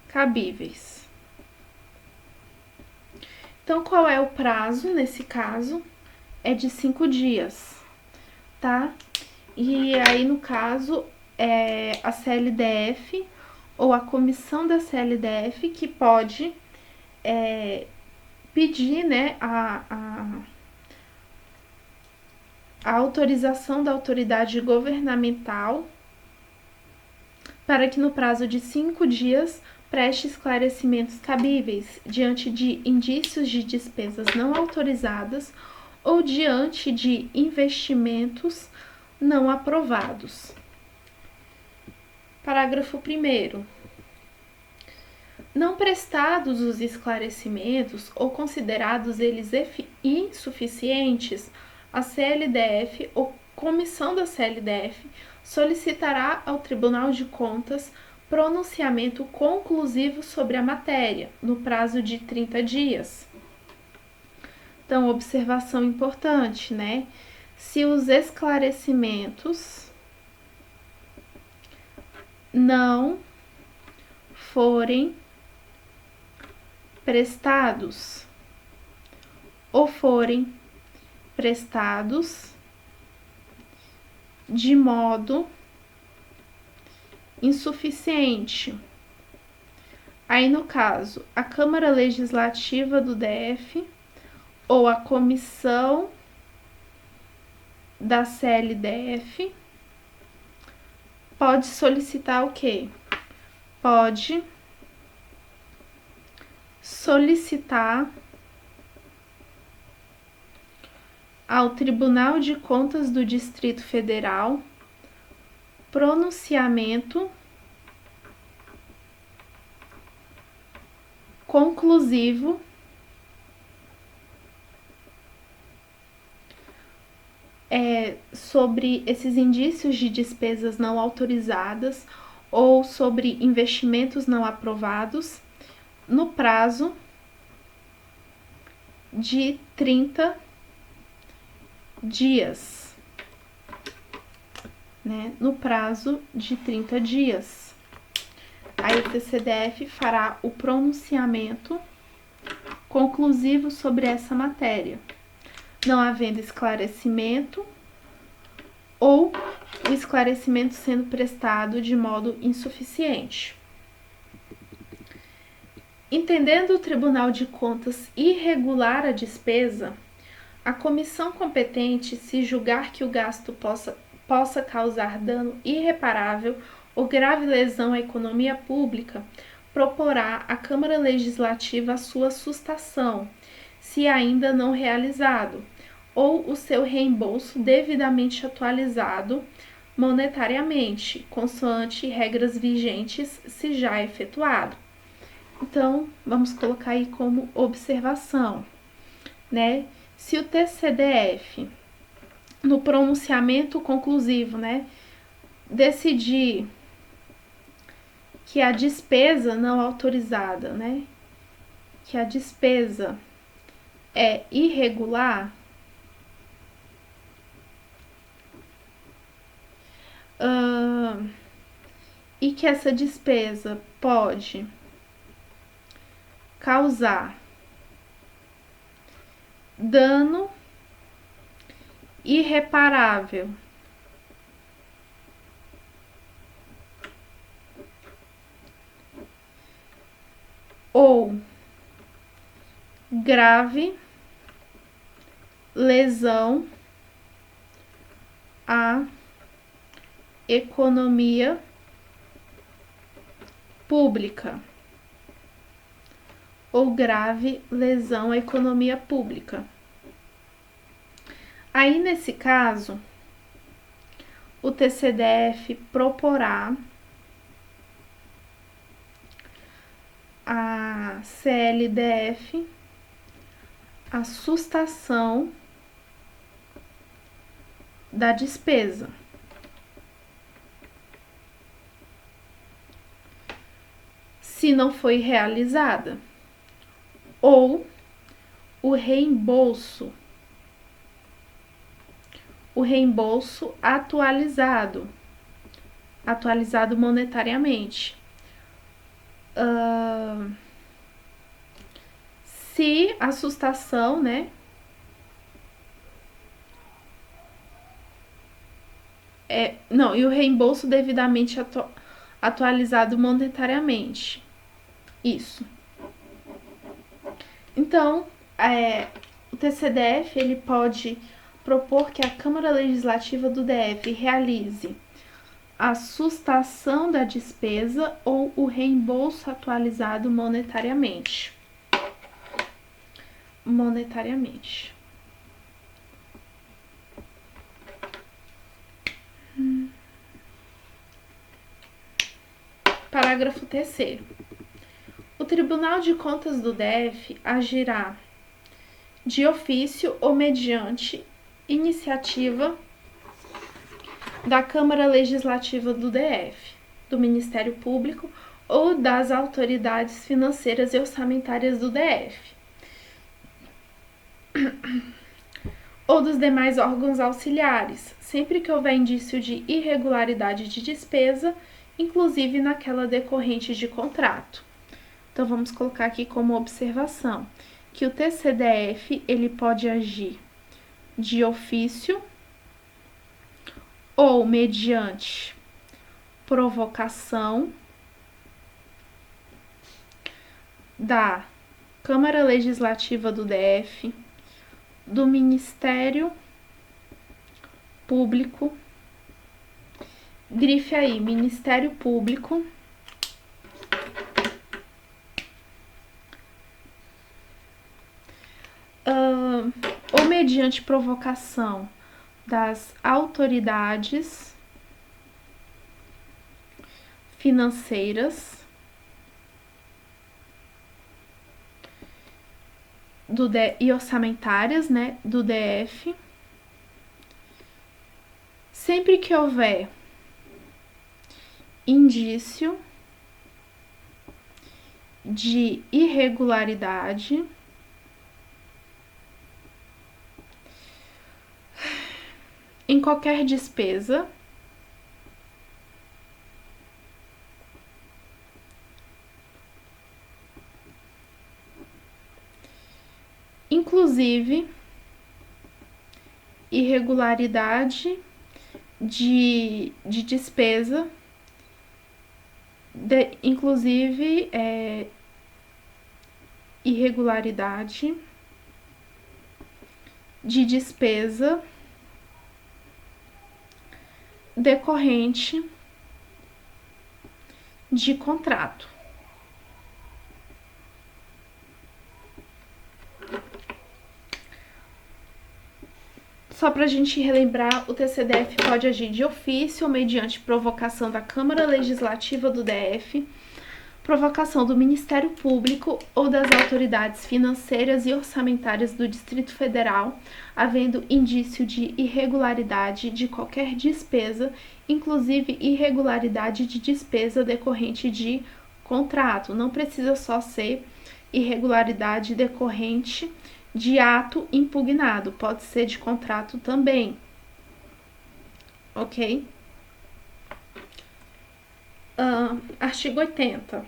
cabíveis. Então, qual é o prazo nesse caso? É de 5 dias, tá? E aí, no caso, é a CLDF ou a comissão da CLDF que pode pedir, né, a autorização da autoridade governamental para que no prazo de 5 dias preste esclarecimentos cabíveis diante de indícios de despesas não autorizadas ou diante de investimentos não aprovados. Parágrafo 1º. Não prestados os esclarecimentos ou considerados eles insuficientes, a CLDF ou comissão da CLDF solicitará ao Tribunal de Contas pronunciamento conclusivo sobre a matéria, no prazo de 30 dias. Então, observação importante, né? Se os esclarecimentos não forem prestados ou forem prestados de modo insuficiente. Aí, no caso, a Câmara Legislativa do DF ou a comissão da CLDF pode solicitar o quê? Pode solicitar ao Tribunal de Contas do Distrito Federal pronunciamento conclusivo sobre esses indícios de despesas não autorizadas ou sobre investimentos não aprovados no prazo de 30 dias, né? No prazo de 30 dias. Aí o TCDF fará o pronunciamento conclusivo sobre essa matéria, não havendo esclarecimento ou o esclarecimento sendo prestado de modo insuficiente. Entendendo o Tribunal de Contas irregular a despesa, a comissão competente, se julgar que o gasto possa causar dano irreparável ou grave lesão à economia pública, proporá à Câmara Legislativa a sua sustação, se ainda não realizado, ou o seu reembolso devidamente atualizado monetariamente, consoante regras vigentes, se já efetuado. Então, vamos colocar aí como observação, né? Se o TCDF, no pronunciamento conclusivo, né, decidir que a despesa não autorizada, né, que a despesa é irregular, e que essa despesa pode causar dano irreparável ou grave lesão à economia pública ou grave lesão à economia pública. Aí, nesse caso, o TCDF proporá a CLDF a sustação da despesa. Se não foi realizada, ou o reembolso atualizado monetariamente. Se a sustação, né, e o reembolso devidamente atualizado monetariamente. Isso. Então, o TCDF ele pode propor que a Câmara Legislativa do DF realize a sustação da despesa ou o reembolso atualizado monetariamente. Parágrafo 3º. O Tribunal de Contas do DF agirá de ofício ou mediante iniciativa da Câmara Legislativa do DF, do Ministério Público ou das autoridades financeiras e orçamentárias do DF, ou dos demais órgãos auxiliares, sempre que houver indício de irregularidade de despesa, inclusive naquela decorrente de contrato. Então, vamos colocar aqui como observação que o TCDF ele pode agir de ofício ou mediante provocação da Câmara Legislativa do DF, do Ministério Público, grife aí, Ministério Público, ou mediante provocação das autoridades financeiras e orçamentárias, né, do DF, sempre que houver indício de irregularidade em qualquer despesa, inclusive irregularidade de despesa, inclusive irregularidade de despesa decorrente de contrato. Só para a gente relembrar, o TCDF pode agir de ofício ou mediante provocação da Câmara Legislativa do DF, provocação do Ministério Público ou das autoridades financeiras e orçamentárias do Distrito Federal, havendo indício de irregularidade de qualquer despesa, inclusive irregularidade de despesa decorrente de contrato. Não precisa só ser irregularidade decorrente de ato impugnado, pode ser de contrato também, ok? Artigo 80.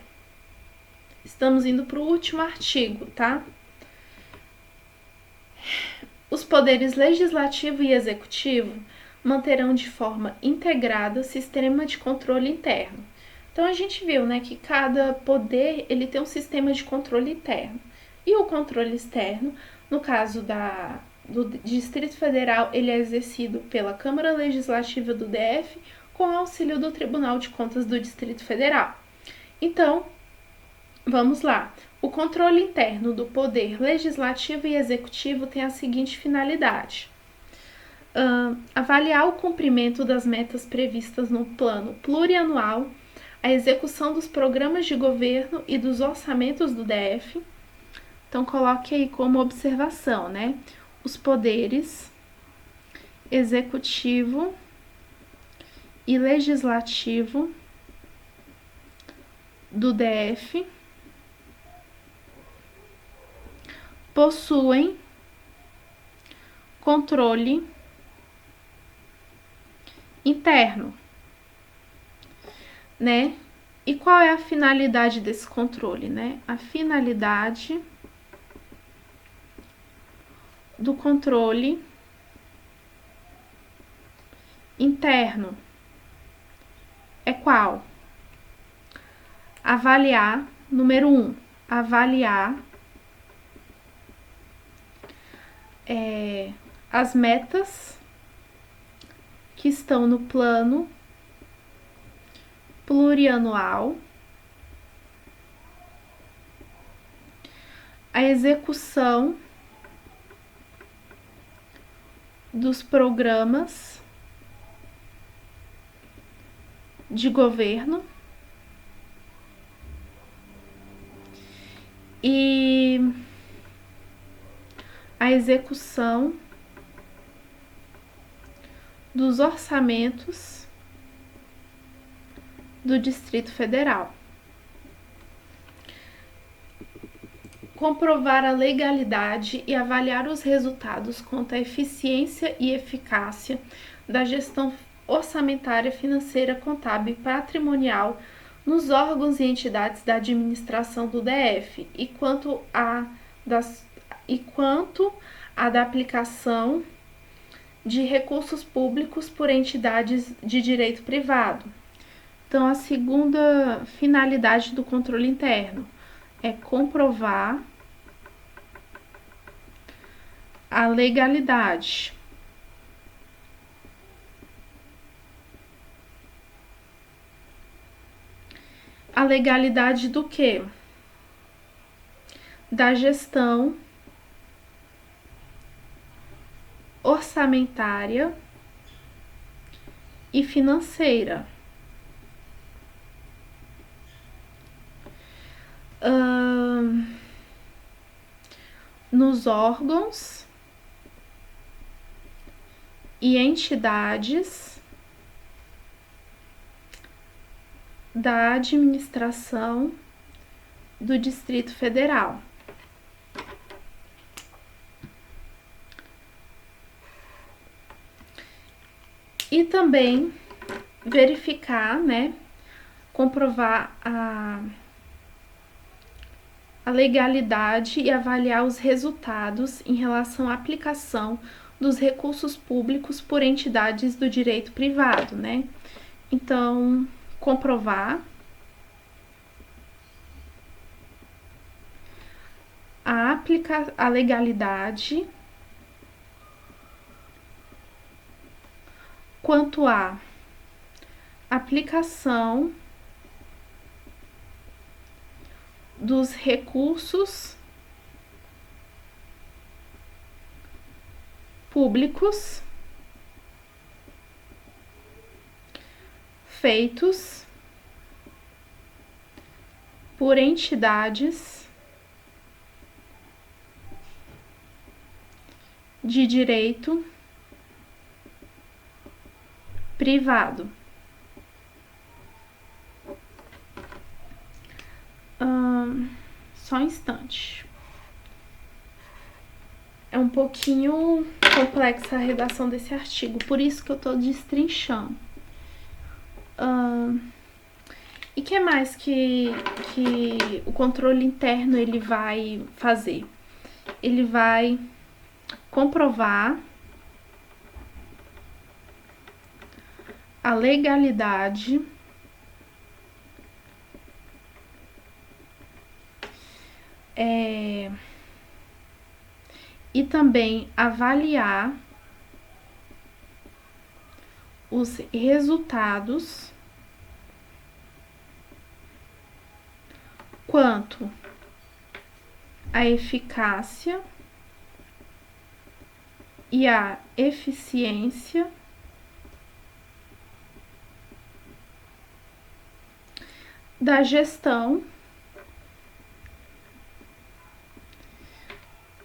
Estamos indo para o último artigo, tá? Os poderes legislativo e executivo manterão de forma integrada o sistema de controle interno. Então, a gente viu, né, que cada poder, ele tem um sistema de controle interno. E o controle externo, no caso do Distrito Federal, ele é exercido pela Câmara Legislativa do DF, com auxílio do Tribunal de Contas do Distrito Federal. Então, vamos lá. O controle interno do poder legislativo e executivo tem a seguinte finalidade: avaliar o cumprimento das metas previstas no plano plurianual, a execução dos programas de governo e dos orçamentos do DF. Então, coloque aí como observação, né? Os poderes executivo e legislativo do DF possuem controle interno, né? E qual é a finalidade desse controle, né? A finalidade do controle interno é qual? Avaliar, número 1, avaliar as metas que estão no plano plurianual, a execução dos programas de governo e a execução dos orçamentos do Distrito Federal. Comprovar a legalidade e avaliar os resultados quanto à eficiência e eficácia da gestão orçamentária, financeira, contábil e patrimonial nos órgãos e entidades da administração do DF e quanto à da aplicação de recursos públicos por entidades de direito privado. Então, a segunda finalidade do controle interno é comprovar a legalidade do quê? Da gestão orçamentária e financeira. Nos órgãos e entidades da administração do Distrito Federal. E também verificar, né, comprovar a legalidade e avaliar os resultados em relação à aplicação dos recursos públicos por entidades do direito privado, né? Então, comprovar a legalidade quanto à aplicação dos recursos públicos feitos por entidades de direito privado. Só um instante. É um pouquinho complexa a redação desse artigo, por isso que eu tô destrinchando. E que mais que o controle interno ele vai fazer? Ele vai comprovar a legalidade e também avaliar os resultados quanto à eficácia e à eficiência da gestão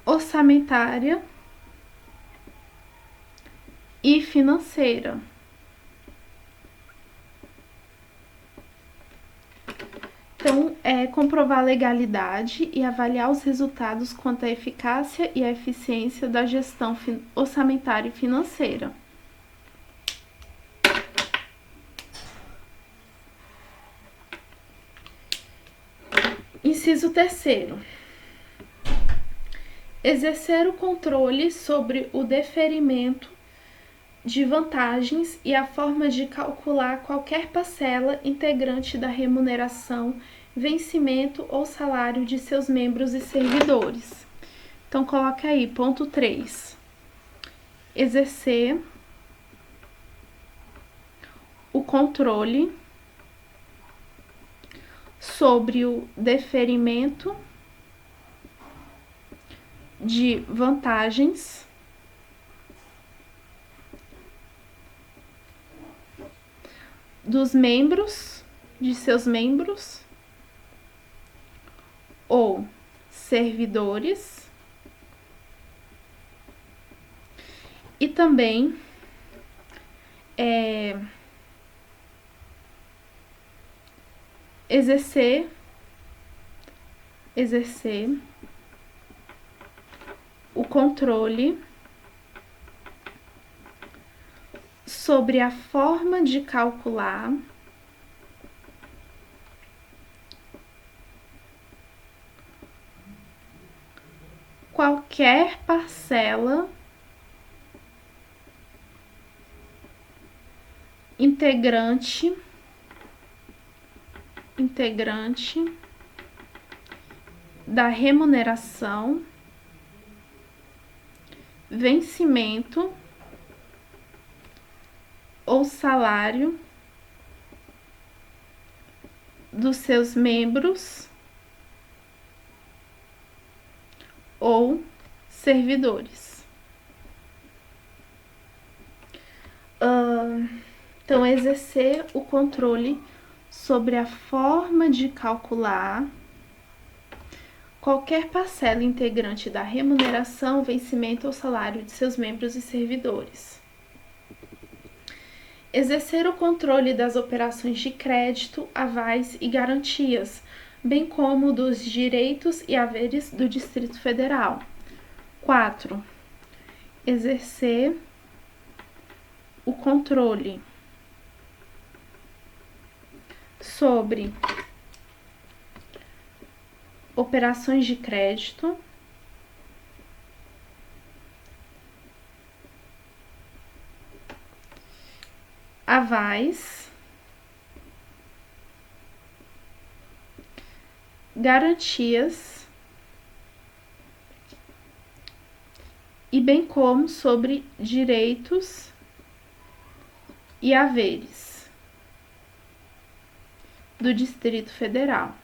orçamentária e financeira. Então, comprovar a legalidade e avaliar os resultados quanto à eficácia e à eficiência da gestão orçamentária e financeira. Inciso 3º. Exercer o controle sobre o deferimento de vantagens e a forma de calcular qualquer parcela integrante da remuneração, vencimento ou salário de seus membros e servidores. Então, coloca aí, ponto 3. Exercer o controle sobre o deferimento de vantagens de seus membros ou servidores e também exercer o controle sobre a forma de calcular qualquer parcela integrante da remuneração, vencimento ou salário dos seus membros ou servidores. Então, exercer o controle sobre a forma de calcular qualquer parcela integrante da remuneração, vencimento ou salário de seus membros e servidores. Exercer o controle das operações de crédito, avais e garantias, bem como dos direitos e haveres do Distrito Federal. 4. Exercer o controle sobre operações de crédito, avais, garantias e bem como sobre direitos e haveres do Distrito Federal.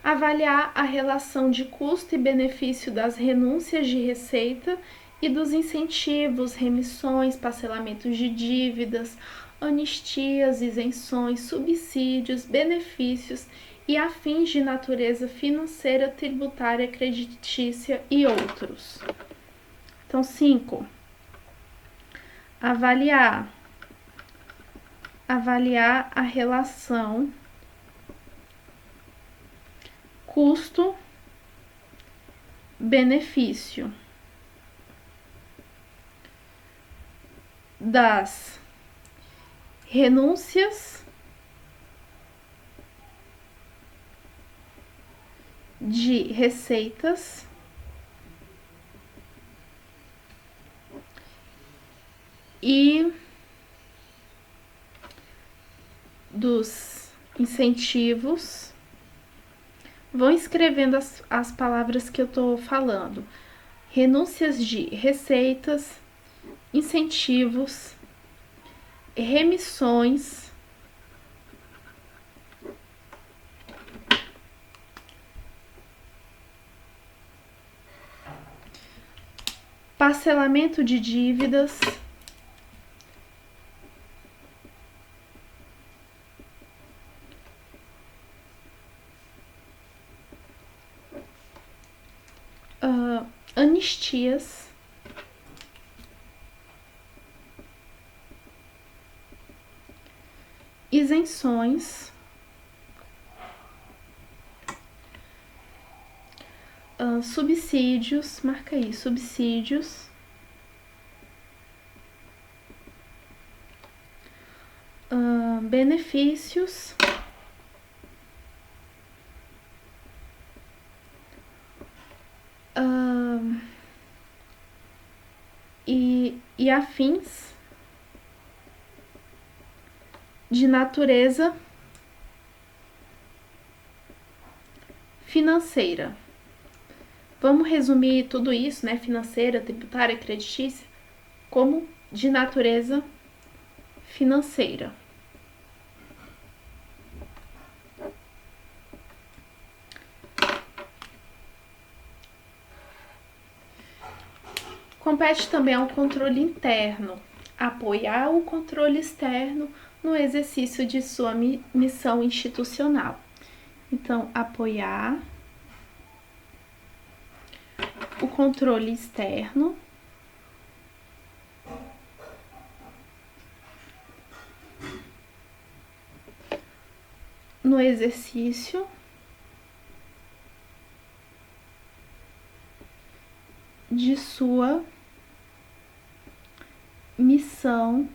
Avaliar a relação de custo e benefício das renúncias de receita e dos incentivos, remissões, parcelamentos de dívidas, anistias, isenções, subsídios, benefícios e afins de natureza financeira, tributária, creditícia e outros. Então, 5. Avaliar a relação custo-benefício das renúncias de receitas e dos incentivos. Vão escrevendo as palavras que eu tô falando. Renúncias de receitas, incentivos, remissões, parcelamento de dívidas, anistias, isenções, subsídios, marca aí, subsídios, benefícios, e afins de natureza financeira. Vamos resumir tudo isso, né? Financeira, tributária, creditícia, como de natureza financeira. Compete também ao controle interno, apoiar o controle externo no exercício de sua missão institucional. Então, apoiar o controle externo no exercício de sua missão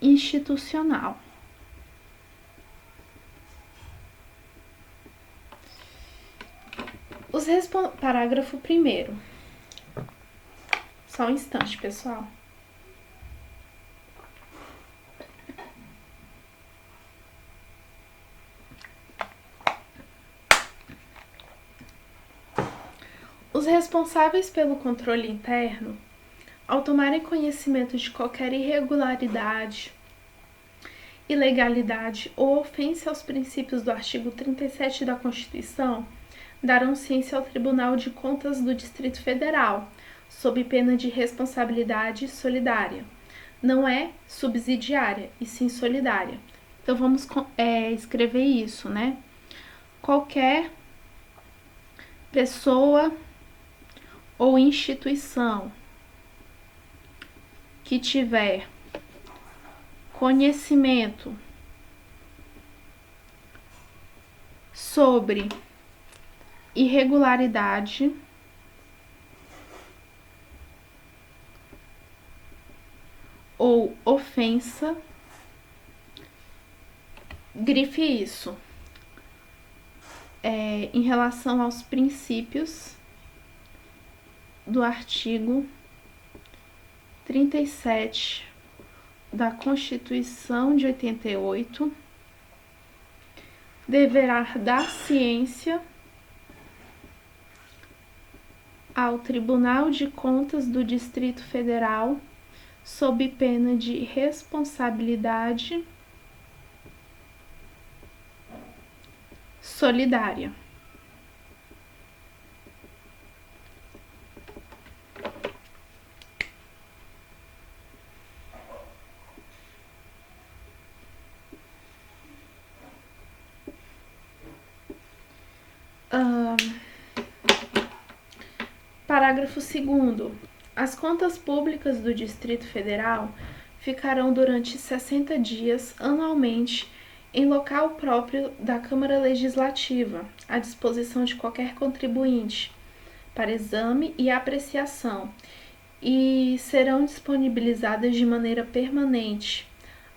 institucional. Parágrafo 1º. Só um instante, pessoal. Os responsáveis pelo controle interno, ao tomarem conhecimento de qualquer irregularidade, ilegalidade ou ofensa aos princípios do artigo 37 da Constituição, darão ciência ao Tribunal de Contas do Distrito Federal, sob pena de responsabilidade solidária. Não é subsidiária, e sim solidária. Então, vamos escrever isso, né? Qualquer pessoa ou instituição que tiver conhecimento sobre irregularidade ou ofensa, grife isso, em relação aos princípios do artigo 37 da Constituição de 88, deverá dar ciência ao Tribunal de Contas do Distrito Federal sob pena de responsabilidade solidária. Parágrafo 2º. As contas públicas do Distrito Federal ficarão durante 60 dias anualmente em local próprio da Câmara Legislativa, à disposição de qualquer contribuinte, para exame e apreciação, e serão disponibilizadas de maneira permanente,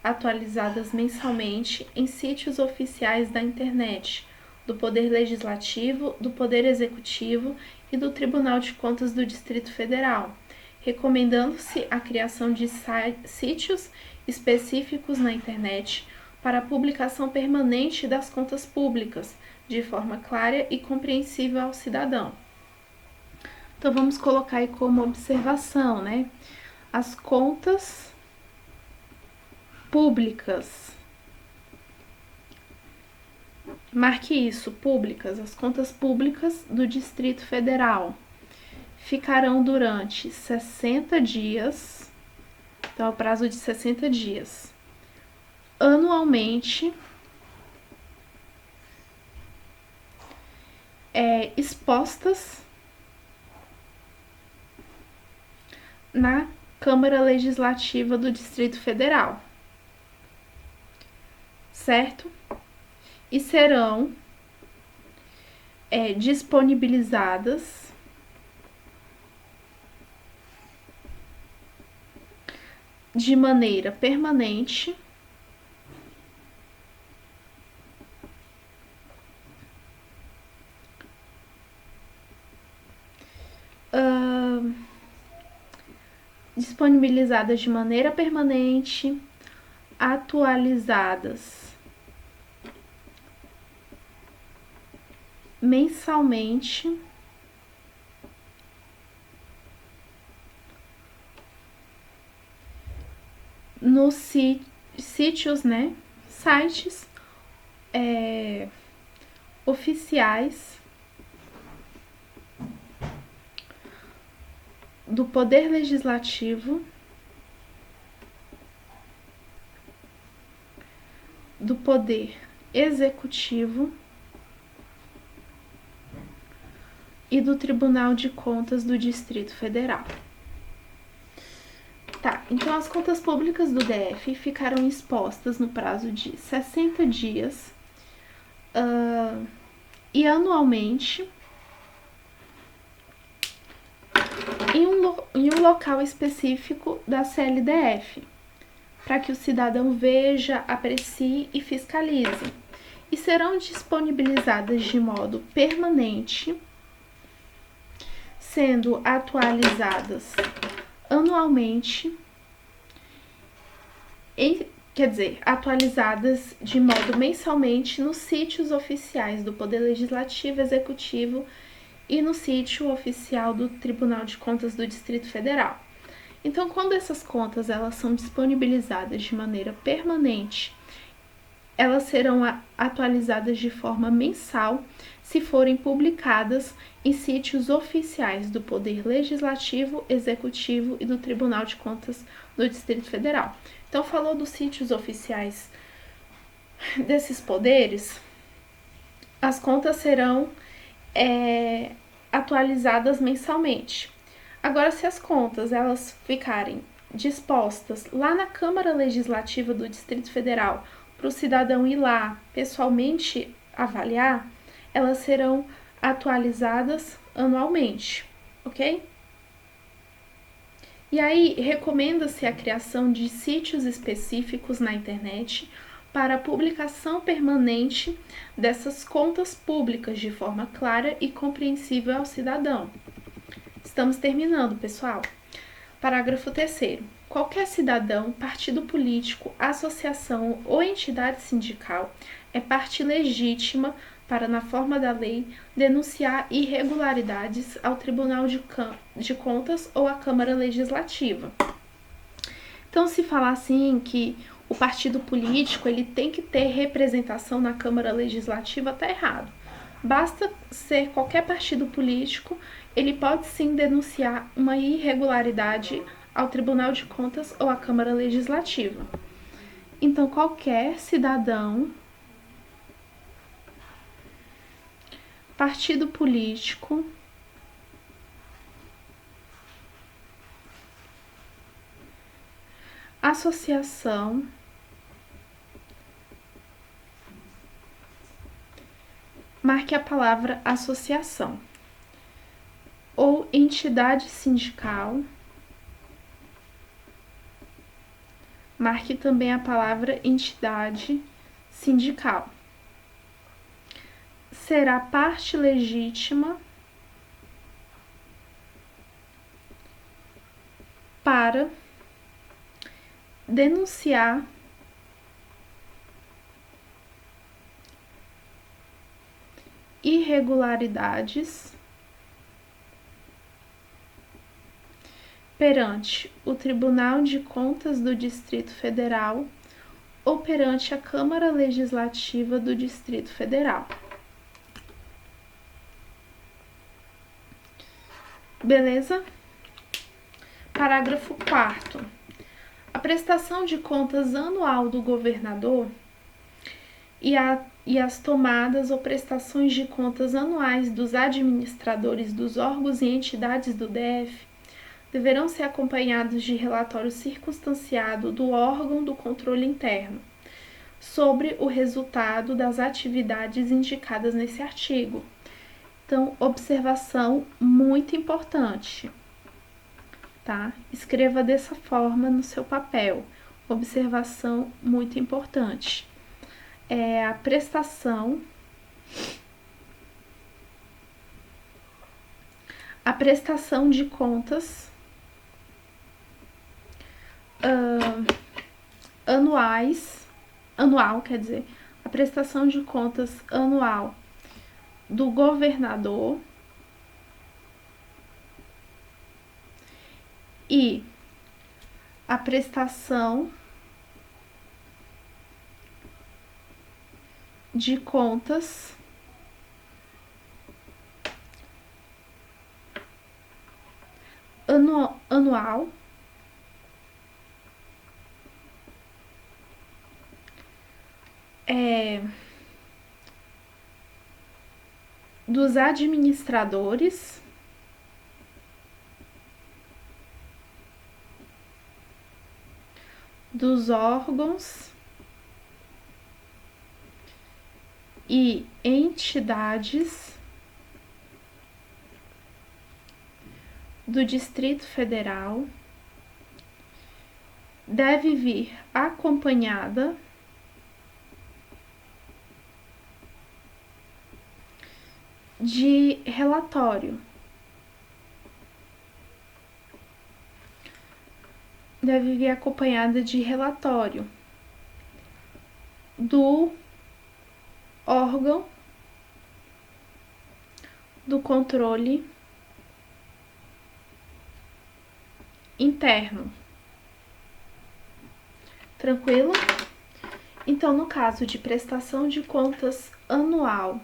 atualizadas mensalmente em sítios oficiais da internet, do Poder Legislativo, do Poder Executivo e do Tribunal de Contas do Distrito Federal, recomendando-se a criação de sítios específicos na internet para a publicação permanente das contas públicas, de forma clara e compreensível ao cidadão. Então, vamos colocar aí como observação, né? As contas públicas. Marque isso, públicas. As contas públicas do Distrito Federal ficarão durante 60 dias, então é o prazo de 60 dias, anualmente, expostas na Câmara Legislativa do Distrito Federal, certo? E serão disponibilizadas de maneira permanente atualizadas mensalmente nos sítios, né, sites oficiais do Poder Legislativo, do Poder Executivo e do Tribunal de Contas do Distrito Federal. Tá, então as contas públicas do DF ficaram expostas no prazo de 60 dias e anualmente em um local específico da CLDF, para que o cidadão veja, aprecie e fiscalize, e serão disponibilizadas de modo permanente, sendo atualizadas anualmente, atualizadas de modo mensalmente nos sítios oficiais do Poder Legislativo, Executivo e no sítio oficial do Tribunal de Contas do Distrito Federal. Então, quando essas contas elas são disponibilizadas de maneira permanente, elas serão atualizadas de forma mensal se forem publicadas em sítios oficiais do Poder Legislativo, Executivo e do Tribunal de Contas do Distrito Federal. Então, falou dos sítios oficiais desses poderes, as contas serão atualizadas mensalmente. Agora, se as contas elas ficarem dispostas lá na Câmara Legislativa do Distrito Federal para o cidadão ir lá pessoalmente avaliar, elas serão atualizadas anualmente, ok? E aí, recomenda-se a criação de sítios específicos na internet para a publicação permanente dessas contas públicas de forma clara e compreensível ao cidadão. Estamos terminando, pessoal. Parágrafo 3º. Qualquer cidadão, partido político, associação ou entidade sindical é parte legítima para, na forma da lei, denunciar irregularidades ao Tribunal de Contas ou à Câmara Legislativa. Então, se falar assim que o partido político ele tem que ter representação na Câmara Legislativa, está errado. Basta ser qualquer partido político, ele pode sim denunciar uma irregularidade ao Tribunal de Contas ou à Câmara Legislativa. Então, qualquer cidadão, partido político, associação, marque a palavra associação, ou entidade sindical, marque também a palavra entidade sindical, será parte legítima para denunciar irregularidades perante o Tribunal de Contas do Distrito Federal ou perante a Câmara Legislativa do Distrito Federal. Beleza? Parágrafo 4º. A prestação de contas anual do governador e as tomadas ou prestações de contas anuais dos administradores dos órgãos e entidades do DF deverão ser acompanhados de relatório circunstanciado do órgão do controle interno sobre o resultado das atividades indicadas nesse artigo. Então, observação muito importante, tá? Escreva dessa forma no seu papel. Observação muito importante. É a prestação de contas a prestação de contas anual do governador e a prestação de contas anual dos administradores dos órgãos e entidades do Distrito Federal deve vir acompanhada de relatório. Deve vir acompanhada de relatório do órgão do controle interno. Tranquilo? Então, no caso de prestação de contas anual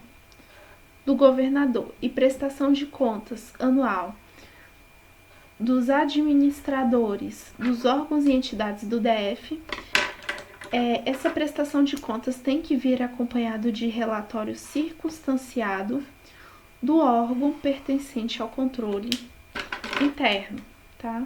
do governador e prestação de contas anual dos administradores dos órgãos e entidades do DF, essa prestação de contas tem que vir acompanhado de relatório circunstanciado do órgão pertencente ao controle interno, tá?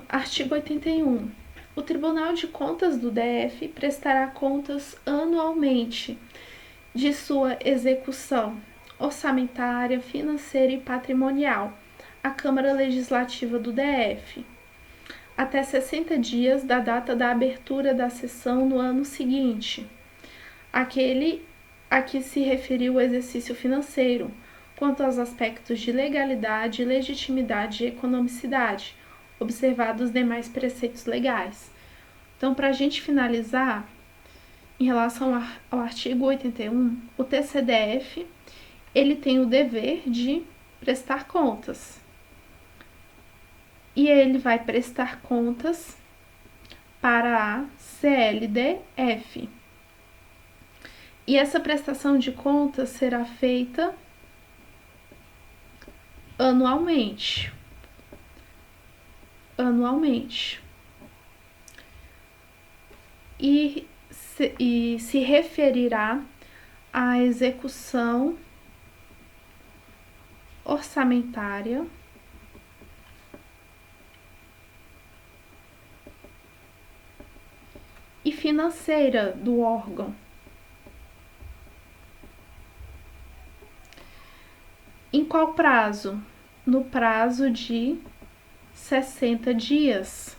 Artigo 81. O Tribunal de Contas do DF prestará contas anualmente de sua execução orçamentária, financeira e patrimonial, a Câmara Legislativa do DF, até 60 dias da data da abertura da sessão no ano seguinte, aquele a que se referiu o exercício financeiro, quanto aos aspectos de legalidade, legitimidade e economicidade, observados os demais preceitos legais. Então, para a gente finalizar, em relação ao artigo 81, o TCDF ele tem o dever de prestar contas. E ele vai prestar contas para a CLDF. E essa prestação de contas será feita anualmente. E se referirá à execução orçamentária e financeira do órgão. Em qual prazo? No prazo de 60 dias.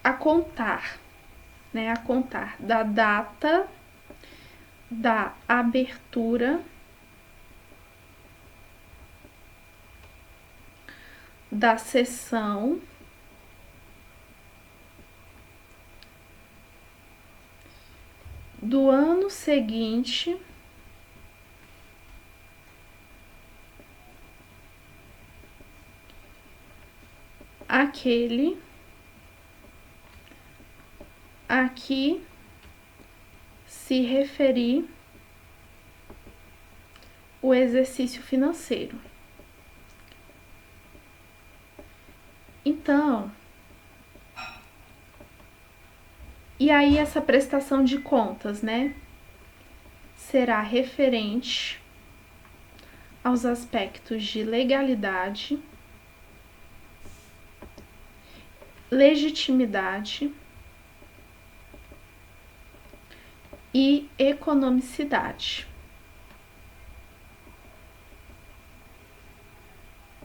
A contar da data da abertura da sessão do ano seguinte aquele a que se referir o exercício financeiro. Então, e aí essa prestação de contas, será referente aos aspectos de legalidade, legitimidade e economicidade.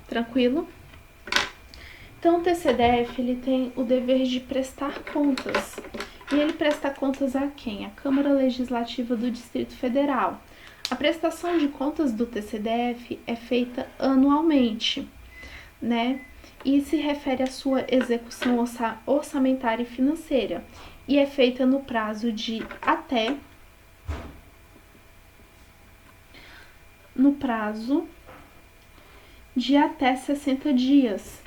Tranquilo? Então, o TCDF ele tem o dever de prestar contas. E ele presta contas a quem? A Câmara Legislativa do Distrito Federal. A prestação de contas do TCDF é feita anualmente, E se refere à sua execução orçamentária e financeira. E é feita no prazo de até 60 dias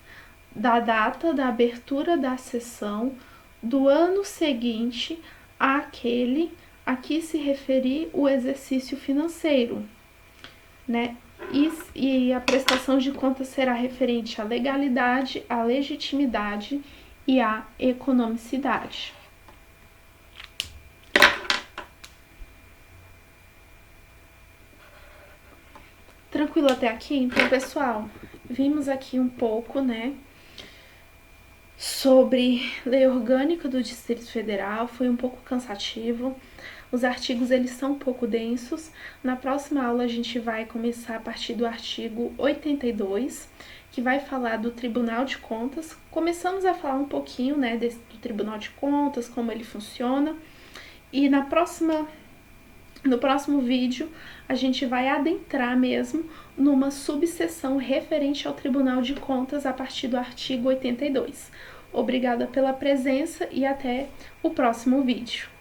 da data da abertura da sessão do ano seguinte àquele a que se referir o exercício financeiro, E a prestação de contas será referente à legalidade, à legitimidade e à economicidade. Tranquilo até aqui? Então, pessoal, vimos aqui um pouco, sobre lei orgânica do Distrito Federal. Foi um pouco cansativo. Os artigos, eles são um pouco densos. Na próxima aula, a gente vai começar a partir do artigo 82, que vai falar do Tribunal de Contas. Começamos a falar um pouquinho, do Tribunal de Contas, como ele funciona. E no próximo vídeo, a gente vai adentrar mesmo numa subseção referente ao Tribunal de Contas a partir do artigo 82. Obrigada pela presença e até o próximo vídeo.